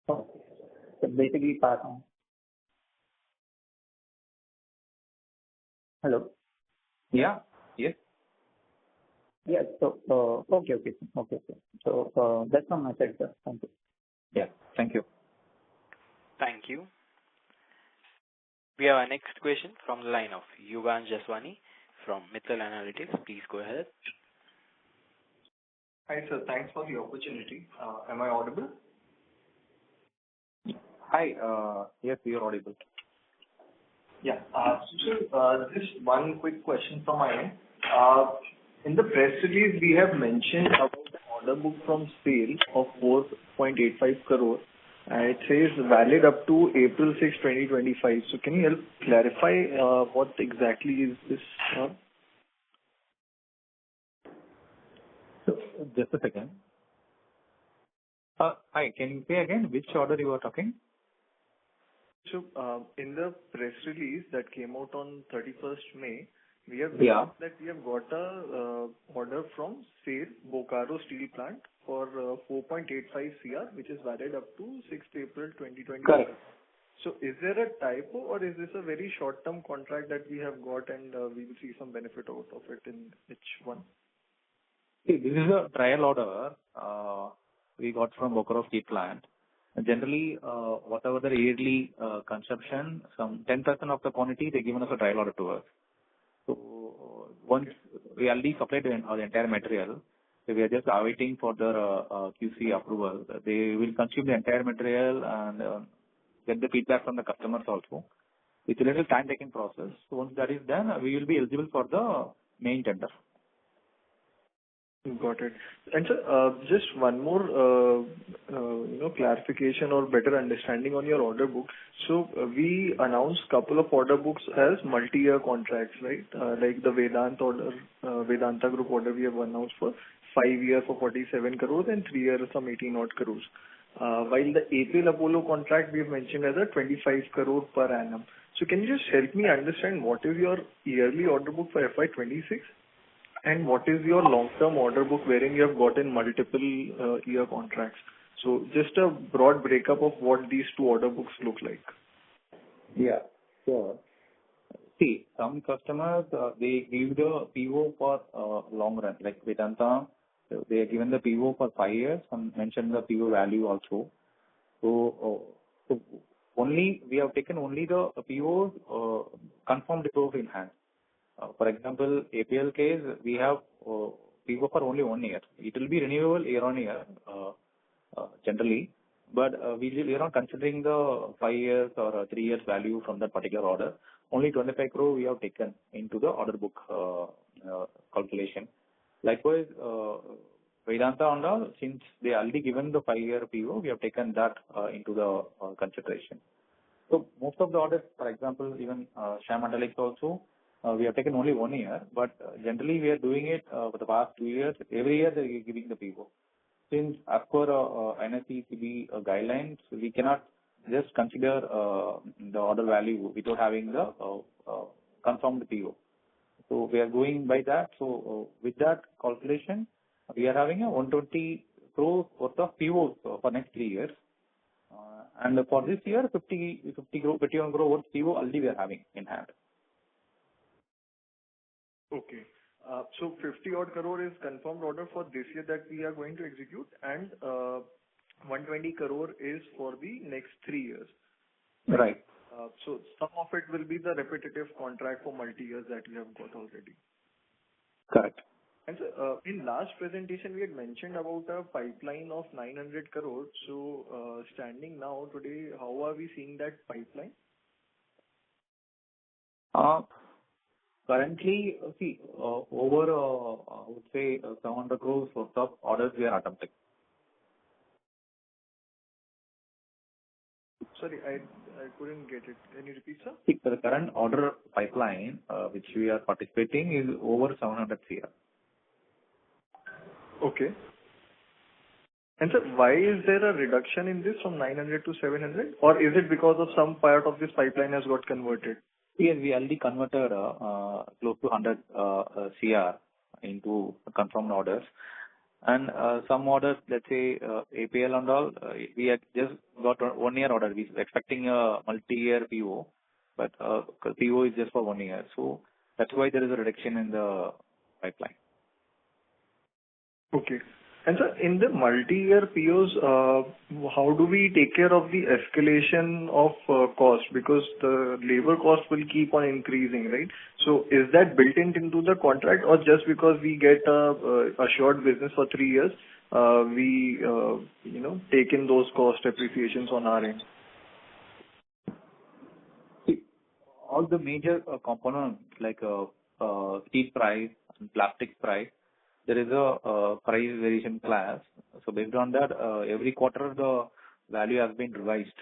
S10: Okay. So basically pass on. Hello?
S5: Yeah. Yes.
S10: Yes. So, okay. So, that's from my side, sir. Thank you.
S5: Yeah. Thank you.
S1: Thank you. We have our next question from the line of Yuvan Jaswani from Mittal Analytics. Please go ahead.
S11: Hi, sir. Thanks for the opportunity. Am I audible?
S5: Hi. Yes, you are audible.
S11: Yeah. So, just one quick question from my end. In the press release, we have mentioned about the order book from sale of 4.85 crore. It says valid up to April 6, 2025. So can you help clarify what exactly is this?
S5: So, just a second. Hi, can you say again which order you are talking?
S11: So, in the press release that came out on 31st May, we have
S5: Yeah.
S11: that we have got a order from SAIL Bokaro Steel Plant for 4.85 CR, which is valid up to 6th April 2025.
S5: Correct.
S11: So, is there a typo, or is this a very short-term contract that we have got and we will see some benefit out of it in H1?
S5: See, this is a trial order we got from Bokaro Steel Plant. Generally, whatever the yearly consumption, some 10% of the quantity, they given us a trial order to us. So once we already supplied the entire material, so we are just awaiting for the QC approval. They will consume the entire material and get the feedback from the customers also. It's a little time-taking process. So once that is done, we will be eligible for the main tender.
S11: Got it. And sir, just one more, clarification or better understanding on your order book. So we announced couple of order books as multi-year contracts, right? Like the Vedanta Group order we have announced for 5 years for 47 crores and 3 years some 18 odd crores. While the APL Apollo contract we have mentioned as a 25 crore per annum. So can you just help me understand what is your yearly order book for FY26? And what is your long-term order book wherein you have gotten multiple year contracts? So just a broad breakup of what these two order books look like.
S5: Yeah, sure. See, some customers, they give the PO for long run, like Vedanta, they are given the PO for 5 years, some mentioned the PO value also. So only, we have taken only the POs, confirmed POs in hand. For example, APL case, we have PO for only 1 year. It will be renewable year on year, generally. But we are not considering the 5 years or 3 years value from that particular order. Only 25 crore we have taken into the order book calculation. Likewise, Vedanta and all, since they already given the 5-year PO, we have taken that into the consideration. So most of the orders, for example, even Sham Metallics also, we have taken only 1 year, but generally we are doing it for the past 2 years. Every year they are giving the PO. Since as per NSECB guidelines, we cannot just consider the order value without having the confirmed PO. So we are going by that. So with that calculation, we are having a 120 crore worth of POs for next 3 years. And for this year, 51 crore worth PO already we are having in hand.
S11: Okay. So 50 odd crore is confirmed order for this year that we are going to execute, and 120 crore is for the next 3 years.
S5: Right.
S11: So some of it will be the repetitive contract for multi-years that we have got already.
S5: Correct.
S11: And so, in last presentation, we had mentioned about a pipeline of 900 crores. So, standing now today, how are we seeing that pipeline?
S5: Currently, see, over, I would say, 700 crores worth of orders we are attempting.
S11: Sorry, I couldn't get it. Can you repeat, sir?
S5: See, the current order pipeline, which we are participating, is over 700 CR.
S11: Okay. And sir, why is there a reduction in this from 900 to 700? Or is it because of some part of this pipeline has got converted?
S5: Yes, we already converted close to 100 CR into confirmed orders. And some orders, let's say APL and all, we had just got 1 year order. We were expecting a multi-year PO, but PO is just for 1 year. So that's why there is a reduction in the pipeline.
S11: Okay. And sir, in the multi-year POs, how do we take care of the escalation of cost? Because the labor cost will keep on increasing, right? So is that built into the contract, or just because we get assured business for 3 years, we take in those cost appreciations on our end?
S5: See, all the major components like steel price and plastic price, there is a price variation class. So based on that, every quarter the value has been revised.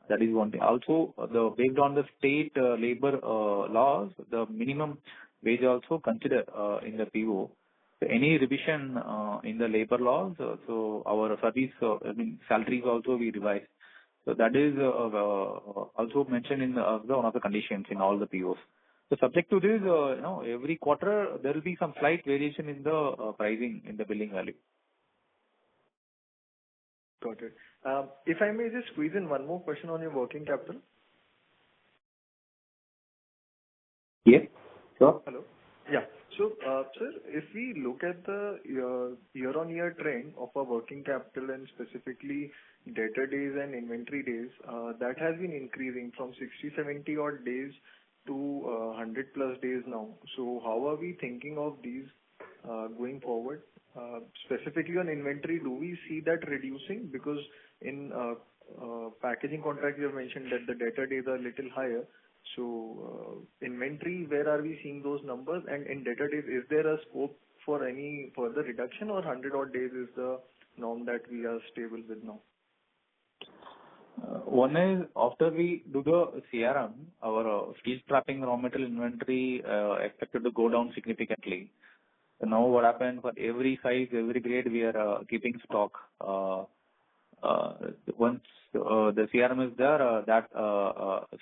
S5: That is one thing. Also, based on the state labor laws, the minimum wage also consider in the PO. So any revision in the labor laws, so our service, salaries also we revise. So that is also mentioned in one of the conditions in all the POs. So subject to this, every quarter there will be some slight variation in the pricing in the billing value.
S11: Got it. If I may just squeeze in one more question on your working capital.
S5: Yes, sure.
S11: Hello? Yeah. So, sir, if we look at the year-on-year trend of our working capital and specifically debtor days and inventory days, that has been increasing from 60, 70 odd days to 100 plus days now. So how are we thinking of these going forward? Specifically on inventory, do we see that reducing? Because in packaging contract, you have mentioned that the debtor days are a little higher. So inventory, where are we seeing those numbers? And in debtor days, is there a scope for any further reduction, or 100 odd days is the norm that we are stable with now?
S5: One is after we do the CRM, our steel strapping raw material inventory expected to go down significantly. So now what happened, for every size, every grade, we are keeping stock. Once the CRM is there, that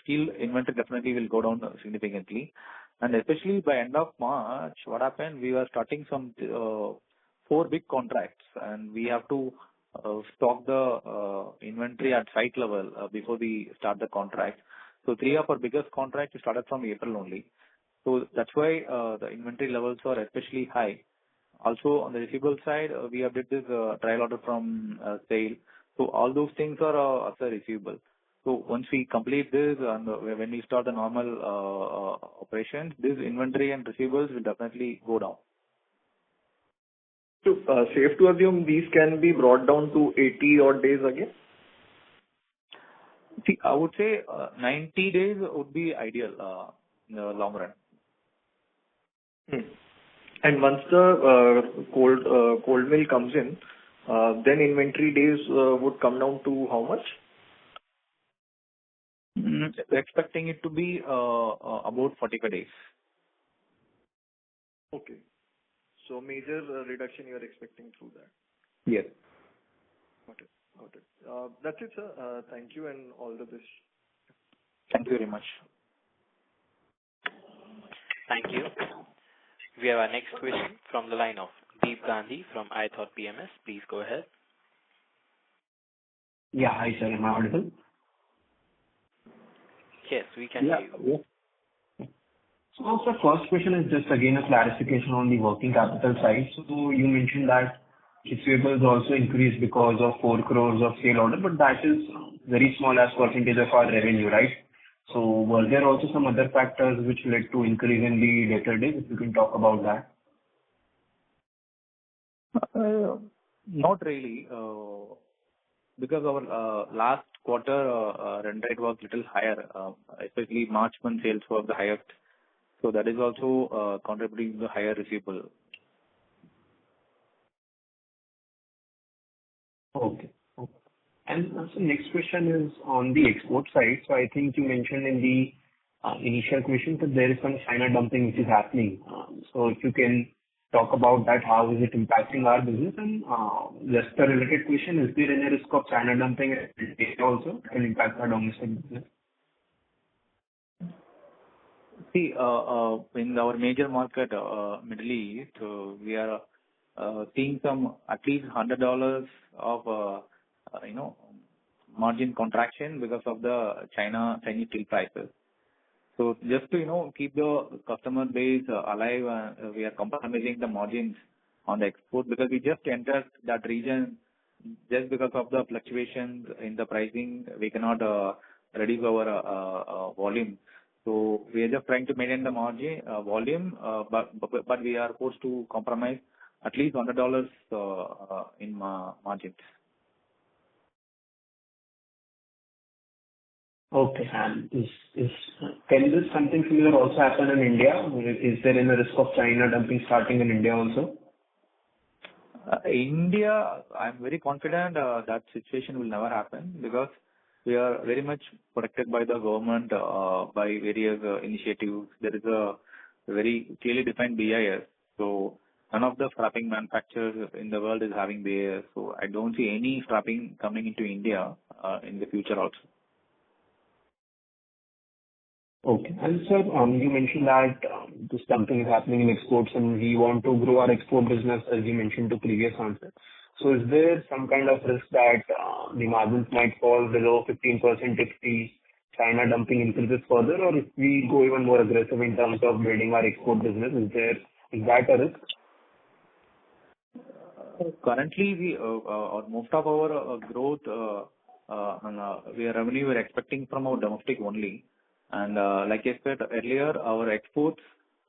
S5: steel inventory definitely will go down significantly. And especially by end of March, what happened, we were starting some 4 big contracts, and we have to stock the inventory at site level before we start the contract. So 3 of our biggest contracts started from April only. So that's why the inventory levels are especially high. Also on the receivable side, we have did this trial order from sale. So all those things are as a receivable. So once we complete this and when we start the normal operations, this inventory and receivables will definitely go down.
S11: So safe to assume these can be brought down to 80 odd days again?
S5: See, I would say 90 days would be ideal in the long run.
S11: And once the cold mill comes in, then inventory days would come down to how much?
S5: Expecting it to be about 45 days.
S11: Okay. So major reduction you are expecting through that?
S5: Yes.
S11: Got it. That's it, sir. Thank you and all the best.
S5: Thank you very much.
S1: Thank you. We have our next question from the line of Deep Gandhi from iThought PMS. Please go ahead.
S12: Yeah, hi sir. Am I audible?
S1: Yes, we can hear you.
S12: Yeah. So the first question is just again a clarification on the working capital side. So you mentioned that receivables also increased because of 4 crores of sale order, but that is very small as percentage of our revenue, right? So were there also some other factors which led to increase in the debtor days? If you can talk about that.
S5: Not really, because our last quarter run rate was little higher, especially March month sales was the highest. So that is also contributing to the higher receivable.
S12: Okay. Okay. And so next question is on the export side. So I think you mentioned in the initial question that there is some China dumping which is happening. So if you can talk about that, how is it impacting our business? And just a related question, is there any risk of China dumping also can impact our domestic business?
S5: See, in our major market, Middle East, we are seeing some at least $100 of margin contraction because of the Chinese steel prices. So just to keep the customer base alive, we are compromising the margins on the export because we just entered that region just because of the fluctuations in the pricing. We cannot reduce our volume. So we are just trying to maintain the margin volume, but we are forced to compromise at least $100 in margins.
S12: Okay. And can this something similar also happen in India? Is there any risk of China dumping starting in India also?
S5: India, I'm very confident that situation will never happen because we are very much protected by the government, by various initiatives. There is a very clearly defined BIS. So none of the strapping manufacturers in the world is having BIS. So I don't see any strapping coming into India in the future also.
S12: Okay. And sir, you mentioned that this dumping is happening in exports and we want to grow our export business as you mentioned to previous answer. So is there some kind of risk that the margins might fall below 15% if the China dumping increases further, or if we go even more aggressive in terms of building our export business, is that a risk?
S5: Currently, most of our growth revenue we're expecting from our domestic only. And like I said earlier, our exports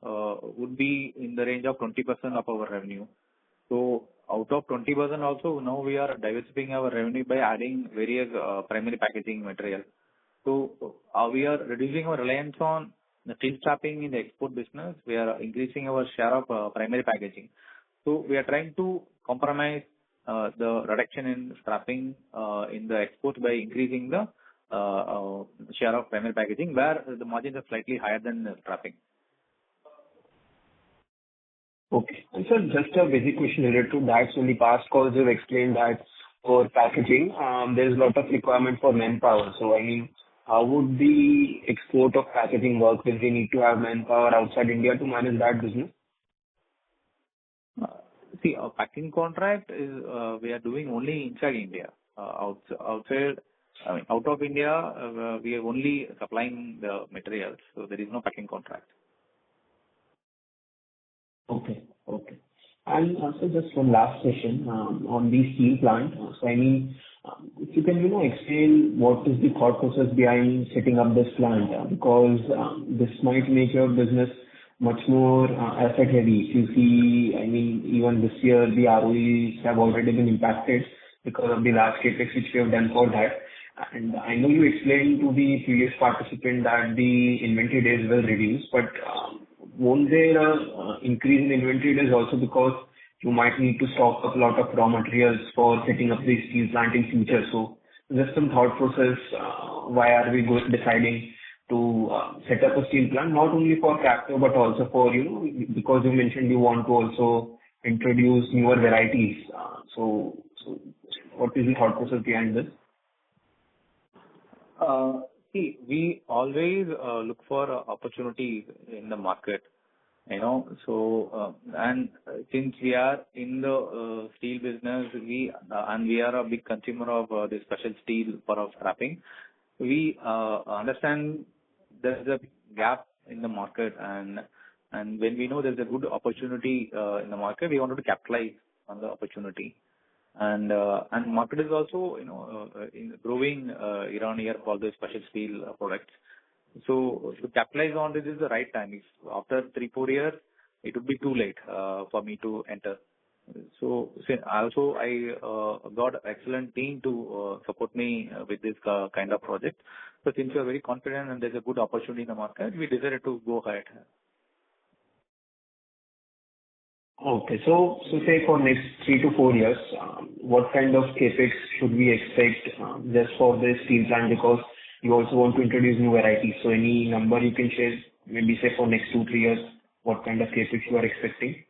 S5: would be in the range of 20% of our revenue. So out of 20% also, now we are diversifying our revenue by adding various primary packaging material. So we are reducing our reliance on the steel strapping in the export business. We are increasing our share of primary packaging. So we are trying to compromise the reduction in strapping in the exports by increasing the share of primary packaging, where the margins are slightly higher than the strapping.
S12: Okay. And sir, just a basic question related to that. So in the past calls, you've explained that for packaging, there's a lot of requirement for manpower. So I mean, how would the export of packaging work? Will we need to have manpower outside India to manage that business?
S5: See, our packing contract is we are doing only inside India. Outside, out of India, we are only supplying the materials. So there is no packing contract.
S12: Okay. Okay. And also just one last question on the steel plant. So I mean, if you can, explain what is the thought process behind setting up this plant, because this might make your business much more asset heavy. If you see, I mean, even this year, the ROEs have already been impacted because of the large capex which we have done for that. And I know you explained to the previous participant that the inventory days will reduce, but won't there increase in inventory days also because you might need to stock up a lot of raw materials for setting up the steel plant in future? So just some thought process, why are we deciding to set up a steel plant, not only for captive, but also for, because you mentioned you want to also introduce newer varieties. So what is the thought process behind this?
S5: See, we always look for opportunities in the market, So, and since we are in the steel business, we are a big consumer of the special steel for our strapping. We understand there is a gap in the market, and when we know there is a good opportunity in the market, we wanted to capitalize on the opportunity. And market is also growing year on year for the special steel products. So to capitalize on this is the right time. If after 3-4 years, it would be too late for me to enter. So also I got excellent team to support me with this kind of project. So since we are very confident and there's a good opportunity in the market, we decided to go ahead.
S12: Okay. So say for next 3 to 4 years, what kind of CapEx should we expect, just for this steel plant? Because you also want to introduce new varieties. So any number you can share, maybe say for next 2, 3 years, what kind of CapEx you are expecting?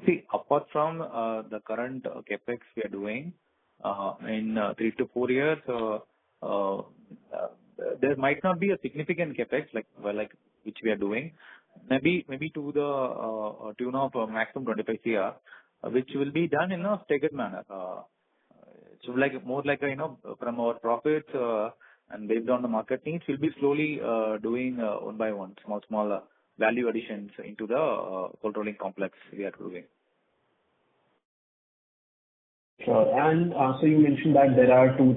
S5: See, apart from the current CapEx we are doing, in 3 to 4 years, uh, there might not be a significant CapEx like which we are doing. Maybe to the tune of maximum 25 CR, which will be done in a staggered manner. So more like from our profits, and based on the market needs, we'll be slowly doing one by one, small value additions into the cold rolling complex we are doing.
S12: Sure. And so you mentioned that there are only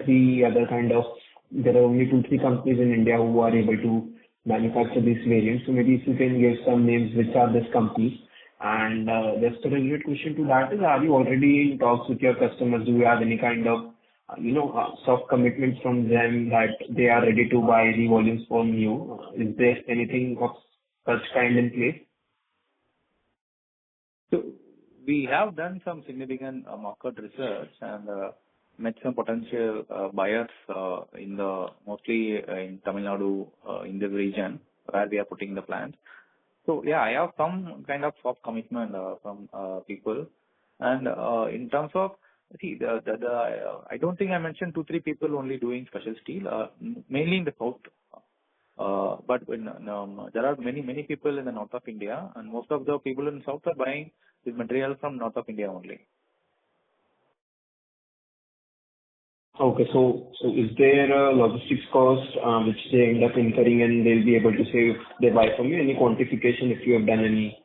S12: 2, 3 companies in India who are able to manufacture these variants. So maybe if you can give some names, which are these companies? And just a related question to that is, are you already in talks with your customers? Do you have any kind of, soft commitments from them that they are ready to buy the volumes from you? Is there anything of such kind in place?
S5: So we have done some significant market research and met some potential buyers mostly in Tamil Nadu, in this region where we are putting the plant. So yeah, I have some kind of soft commitment from people. And in terms of, see, I don't think I mentioned 2, 3 people only doing special steel, mainly in the south. But there are many people in the north of India, and most of the people in south are buying this material from north of India only.
S12: Okay. So is there a logistics cost which they end up incurring and they'll be able to save if they buy from you? Any quantification, if you have done any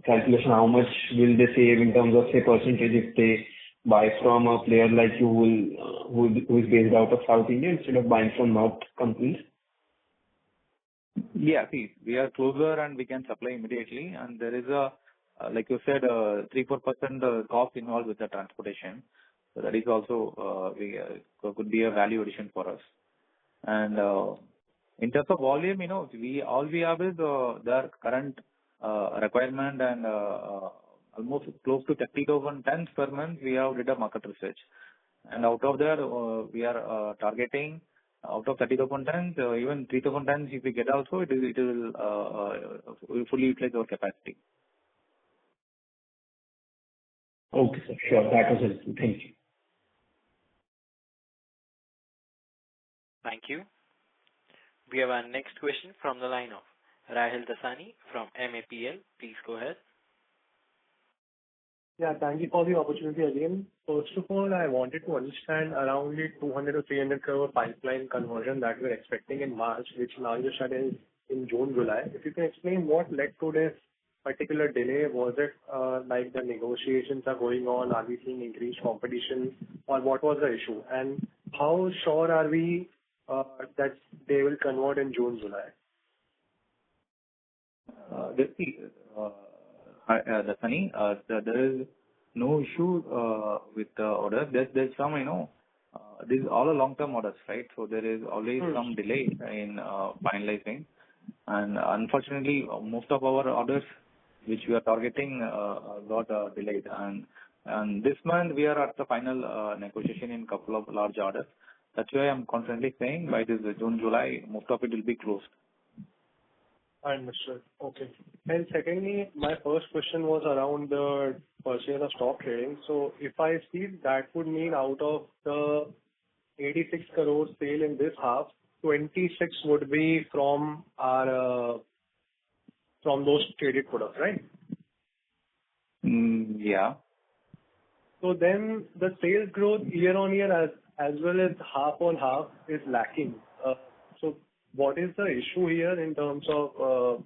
S12: calculation, how much will they save in terms of, say, percentage if they buy from a player like you who is based out of South India instead of buying from North companies?
S5: Yeah, see, we are closer and we can supply immediately, and there is like you said, 3-4% cost involved with the transportation. So that is also could be a value addition for us. And in terms of volume, we have is their current requirement, and almost close to 30,000 tons per month. We have did a market research, and out of there, we are targeting. Out of 30,000 tons, even 3,000 tons, if we get also, it will fully utilize our capacity.
S12: Okay, sir. Sure. That was helpful. Thank you.
S1: Thank you. We have our next question from the line of Rahil Dasani from MAPL. Please go ahead.
S4: Yeah, thank you for the opportunity again. First of all, I wanted to understand around the 200 to 300 crore pipeline conversion that we're expecting in March, which now you said is in June, July. If you can explain what led to this particular delay. Was it like the negotiations are going on? Are we seeing increased competition, or what was the issue? And how sure are we that they will convert in June, July?
S5: Let's see. Dasani, there is no issue with the orders. There's some, these all are long-term orders, right? So there is always some delay in finalizing. And unfortunately, most of our orders which we are targeting got delayed. And this month we are at the final negotiation in couple of large orders. That's why I'm confidently saying by this June, July, most of it will be closed.
S4: Understood. Okay. And secondly, my first question was around the purchase of stock trading. So if I see, that would mean out of the 86 crore sale in this half, 26 would be from our from those traded products, right?
S5: Yeah.
S4: So then the sales growth year on year as well as half on half is lacking. So what is the issue here in terms of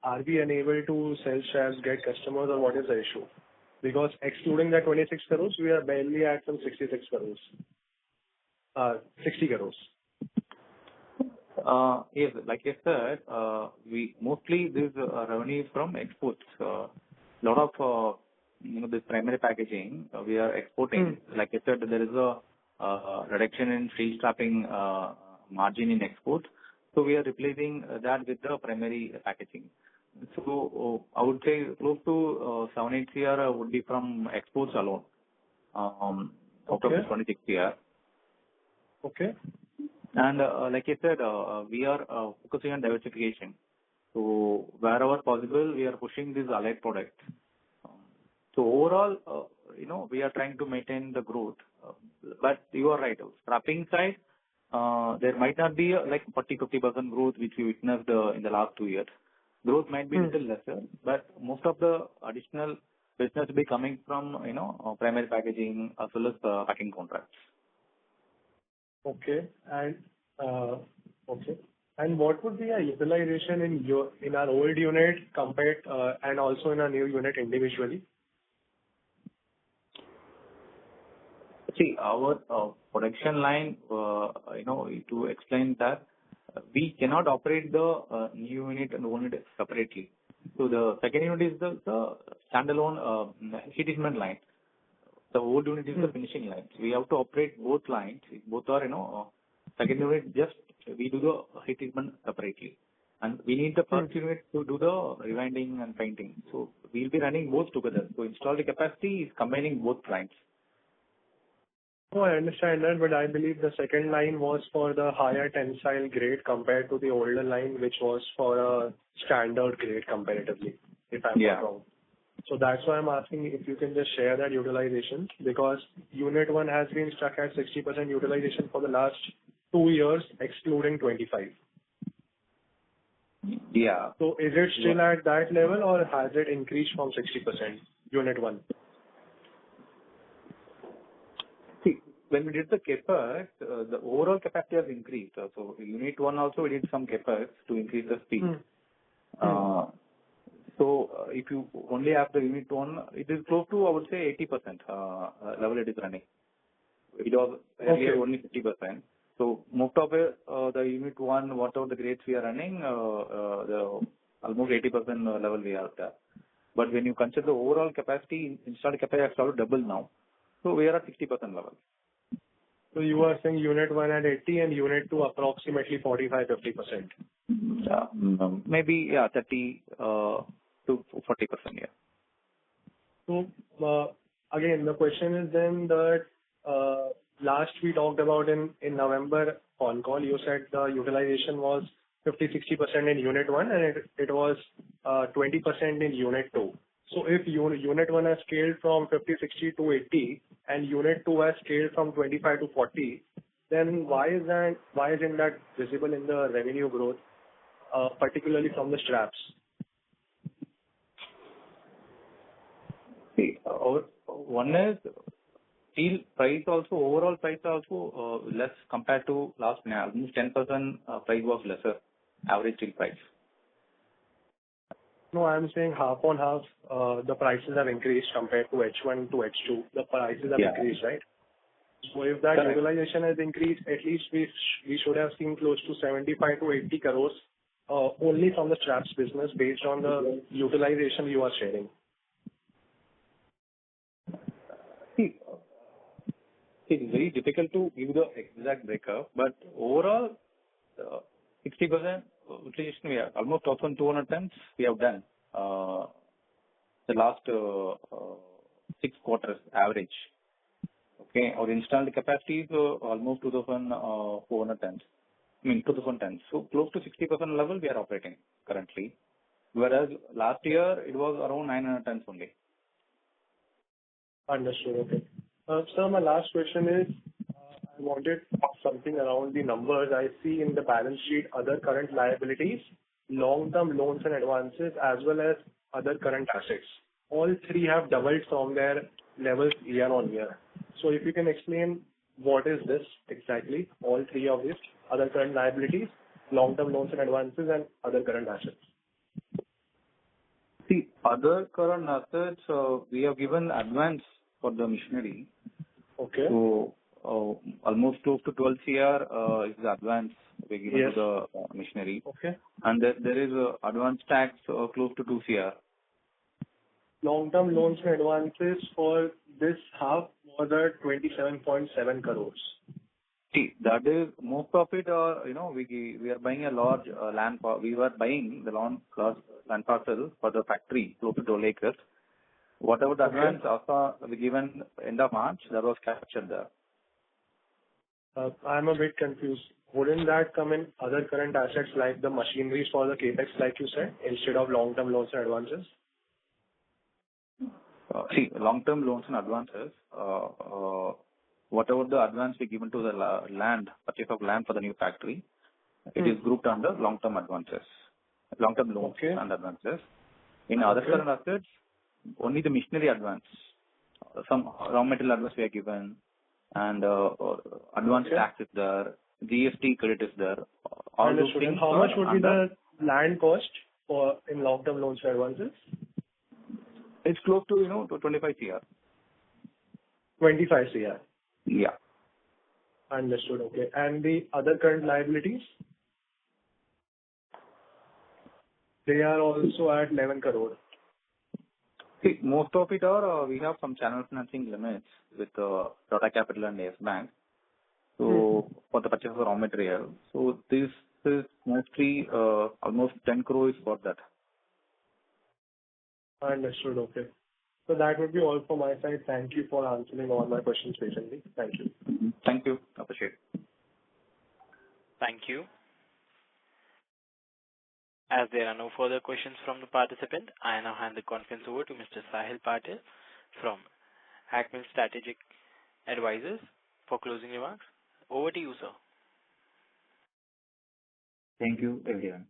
S4: are we unable to sell shares, get customers, or what is the issue? Because excluding that 26 crores, we are barely at some 66 crores. 60 crores.
S5: Yes, like I said, we mostly this revenue is from exports. Lot of this primary packaging we are exporting. Like I said, there is a reduction in steel strapping margin in export. So we are replacing that with the primary packaging. So I would say close to 7-8 CR would be from exports alone, out of
S4: Okay.
S5: the 26 CR.
S4: Okay.
S5: And like I said, we are focusing on diversification. So wherever possible, we are pushing these allied products. So overall, we are trying to maintain the growth. But you are right. Scrapping side, there might not be like 40-50% growth which we witnessed in the last 2 years. Growth might be little lesser, but most of the additional business will be coming from primary packaging as well as packing contracts.
S4: Okay. And okay. And what would be a utilization in our old unit compared and also in our new unit individually?
S5: See, our production line, to explain that, we cannot operate the new unit and old unit separately. So the second unit is the standalone heat treatment line. The old unit is the finishing line. So we have to operate both lines. Both are, second unit, just we do the heat treatment separately. And we need the first unit to do the rewinding and painting. So we'll be running both together. So installed capacity is combining both lines.
S4: Oh, I understand that, but I believe the second line was for the higher tensile grade compared to the older line, which was for a standard grade comparatively, if I'm not wrong. So that's why I'm asking if you can just share that utilization, because Unit 1 has been stuck at 60% utilization for the last 2 years, excluding 25.
S5: Yeah.
S4: So is it still at that level or has it increased from 60%, Unit 1?
S5: See, when we did the CapEx, the overall capacity has increased. So Unit 1 also we did some CapEx to increase the speed. So if you only have the Unit 1, it is close to, I would say, 80% level it is running. It was earlier only 50%. So most of it, the Unit 1, whatever the grades we are running, the almost 80% level we are there. But when you consider the overall capacity, installed capacity has started double now. So we are at 60% level.
S4: So you are saying Unit 1 at 80 and Unit 2 approximately 45-50%.
S5: Maybe 30 to 40%. Yeah.
S4: So again, the question is then that last we talked about in November Concall, you said the utilization was 50-60% in Unit 1 and it was 20% in Unit 2. So if Unit 1 has scaled from 50-60 to 80 and Unit 2 has scaled from 25 to 40, then why isn't that visible in the revenue growth, particularly from the straps?
S5: See, one is steel price also, overall price also less compared to last year. Almost 10% price was lesser, average steel price.
S4: No, I'm saying half on half, the prices have increased compared to H1 to H2. The prices have increased, right? So if that utilization has increased, at least we should have seen close to 75 to 80 crores only from the straps business based on the utilization you are sharing.
S5: See, it's very difficult to give the exact breakup, but overall, 60% utilization we have, almost 1,200 tons we have done the last 6 quarters average. Okay, our installed capacity is almost 2,400 tons. 2,000 tons. So close to 60% level we are operating currently, whereas last year it was around 900 tons only.
S4: Understood. Okay. Sir, my last question is, I wanted something around the numbers. I see in the balance sheet other current liabilities, long-term loans and advances, as well as other current assets. All three have doubled from their levels year on year. So if you can explain what is this exactly, all three of these, other current liabilities, long-term loans and advances, and other current assets.
S5: See, other current assets, we have given advance for the machinery.
S4: Okay.
S5: So almost close to 12 CR is the advance we given to the machinery.
S4: Okay.
S5: And there is advance tax close to 2 CR.
S4: Long-term loans and advances for this half was at 27.7 crores.
S5: See, that is most of it, we are buying a large land. We were buying the large land parcel for the factory close to 12 acres. Whatever the advance also we given end of March, that was captured there.
S4: I'm a bit confused. Wouldn't that come in other current assets like the machineries for the capex, like you said, instead of long-term loans and advances?
S5: See, long-term loans and advances, whatever the advance we given to the land, purchase of land for the new factory, it is grouped under long-term advances, long-term loans and advances. In other current assets, only the machinery advance, some raw material advance we are given, and advance tax is there, GST credit is there. All those
S4: Understood.
S5: things.
S4: And how much would be the land cost for in long-term loans and advances?
S5: It's close to, to 25 CR.
S4: 25 CR.
S5: Yeah.
S4: Understood. Okay. And the other current liabilities? They are also at 11 crore.
S5: See, most of it are, we have some channel financing limits with Tata Capital and Yes Bank. So, for the purchase of raw material. So, this is mostly almost 10 crores for that.
S4: Understood. Okay. So that would be all from my side. Thank you for answering all my questions patiently. Thank you.
S5: Thank you. Appreciate it.
S1: Thank you. As there are no further questions from the participant, I now hand the conference over to Mr. Sahil Patil from Hackmill Strategic Advisors for closing remarks. Over to you, sir.
S2: Thank you, everyone,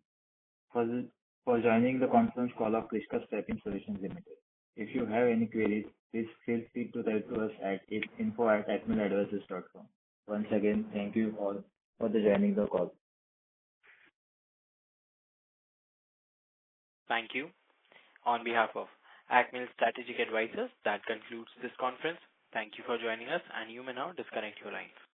S2: for joining the conference call of Krishca Strapping Solutions Limited. If you have any queries, please feel free to write to us at info@hackmilladvisors.com. Once again, thank you all for joining the call.
S1: Thank you. On behalf of Hackmill Strategic Advisors, that concludes this conference. Thank you for joining us, and you may now disconnect your lines.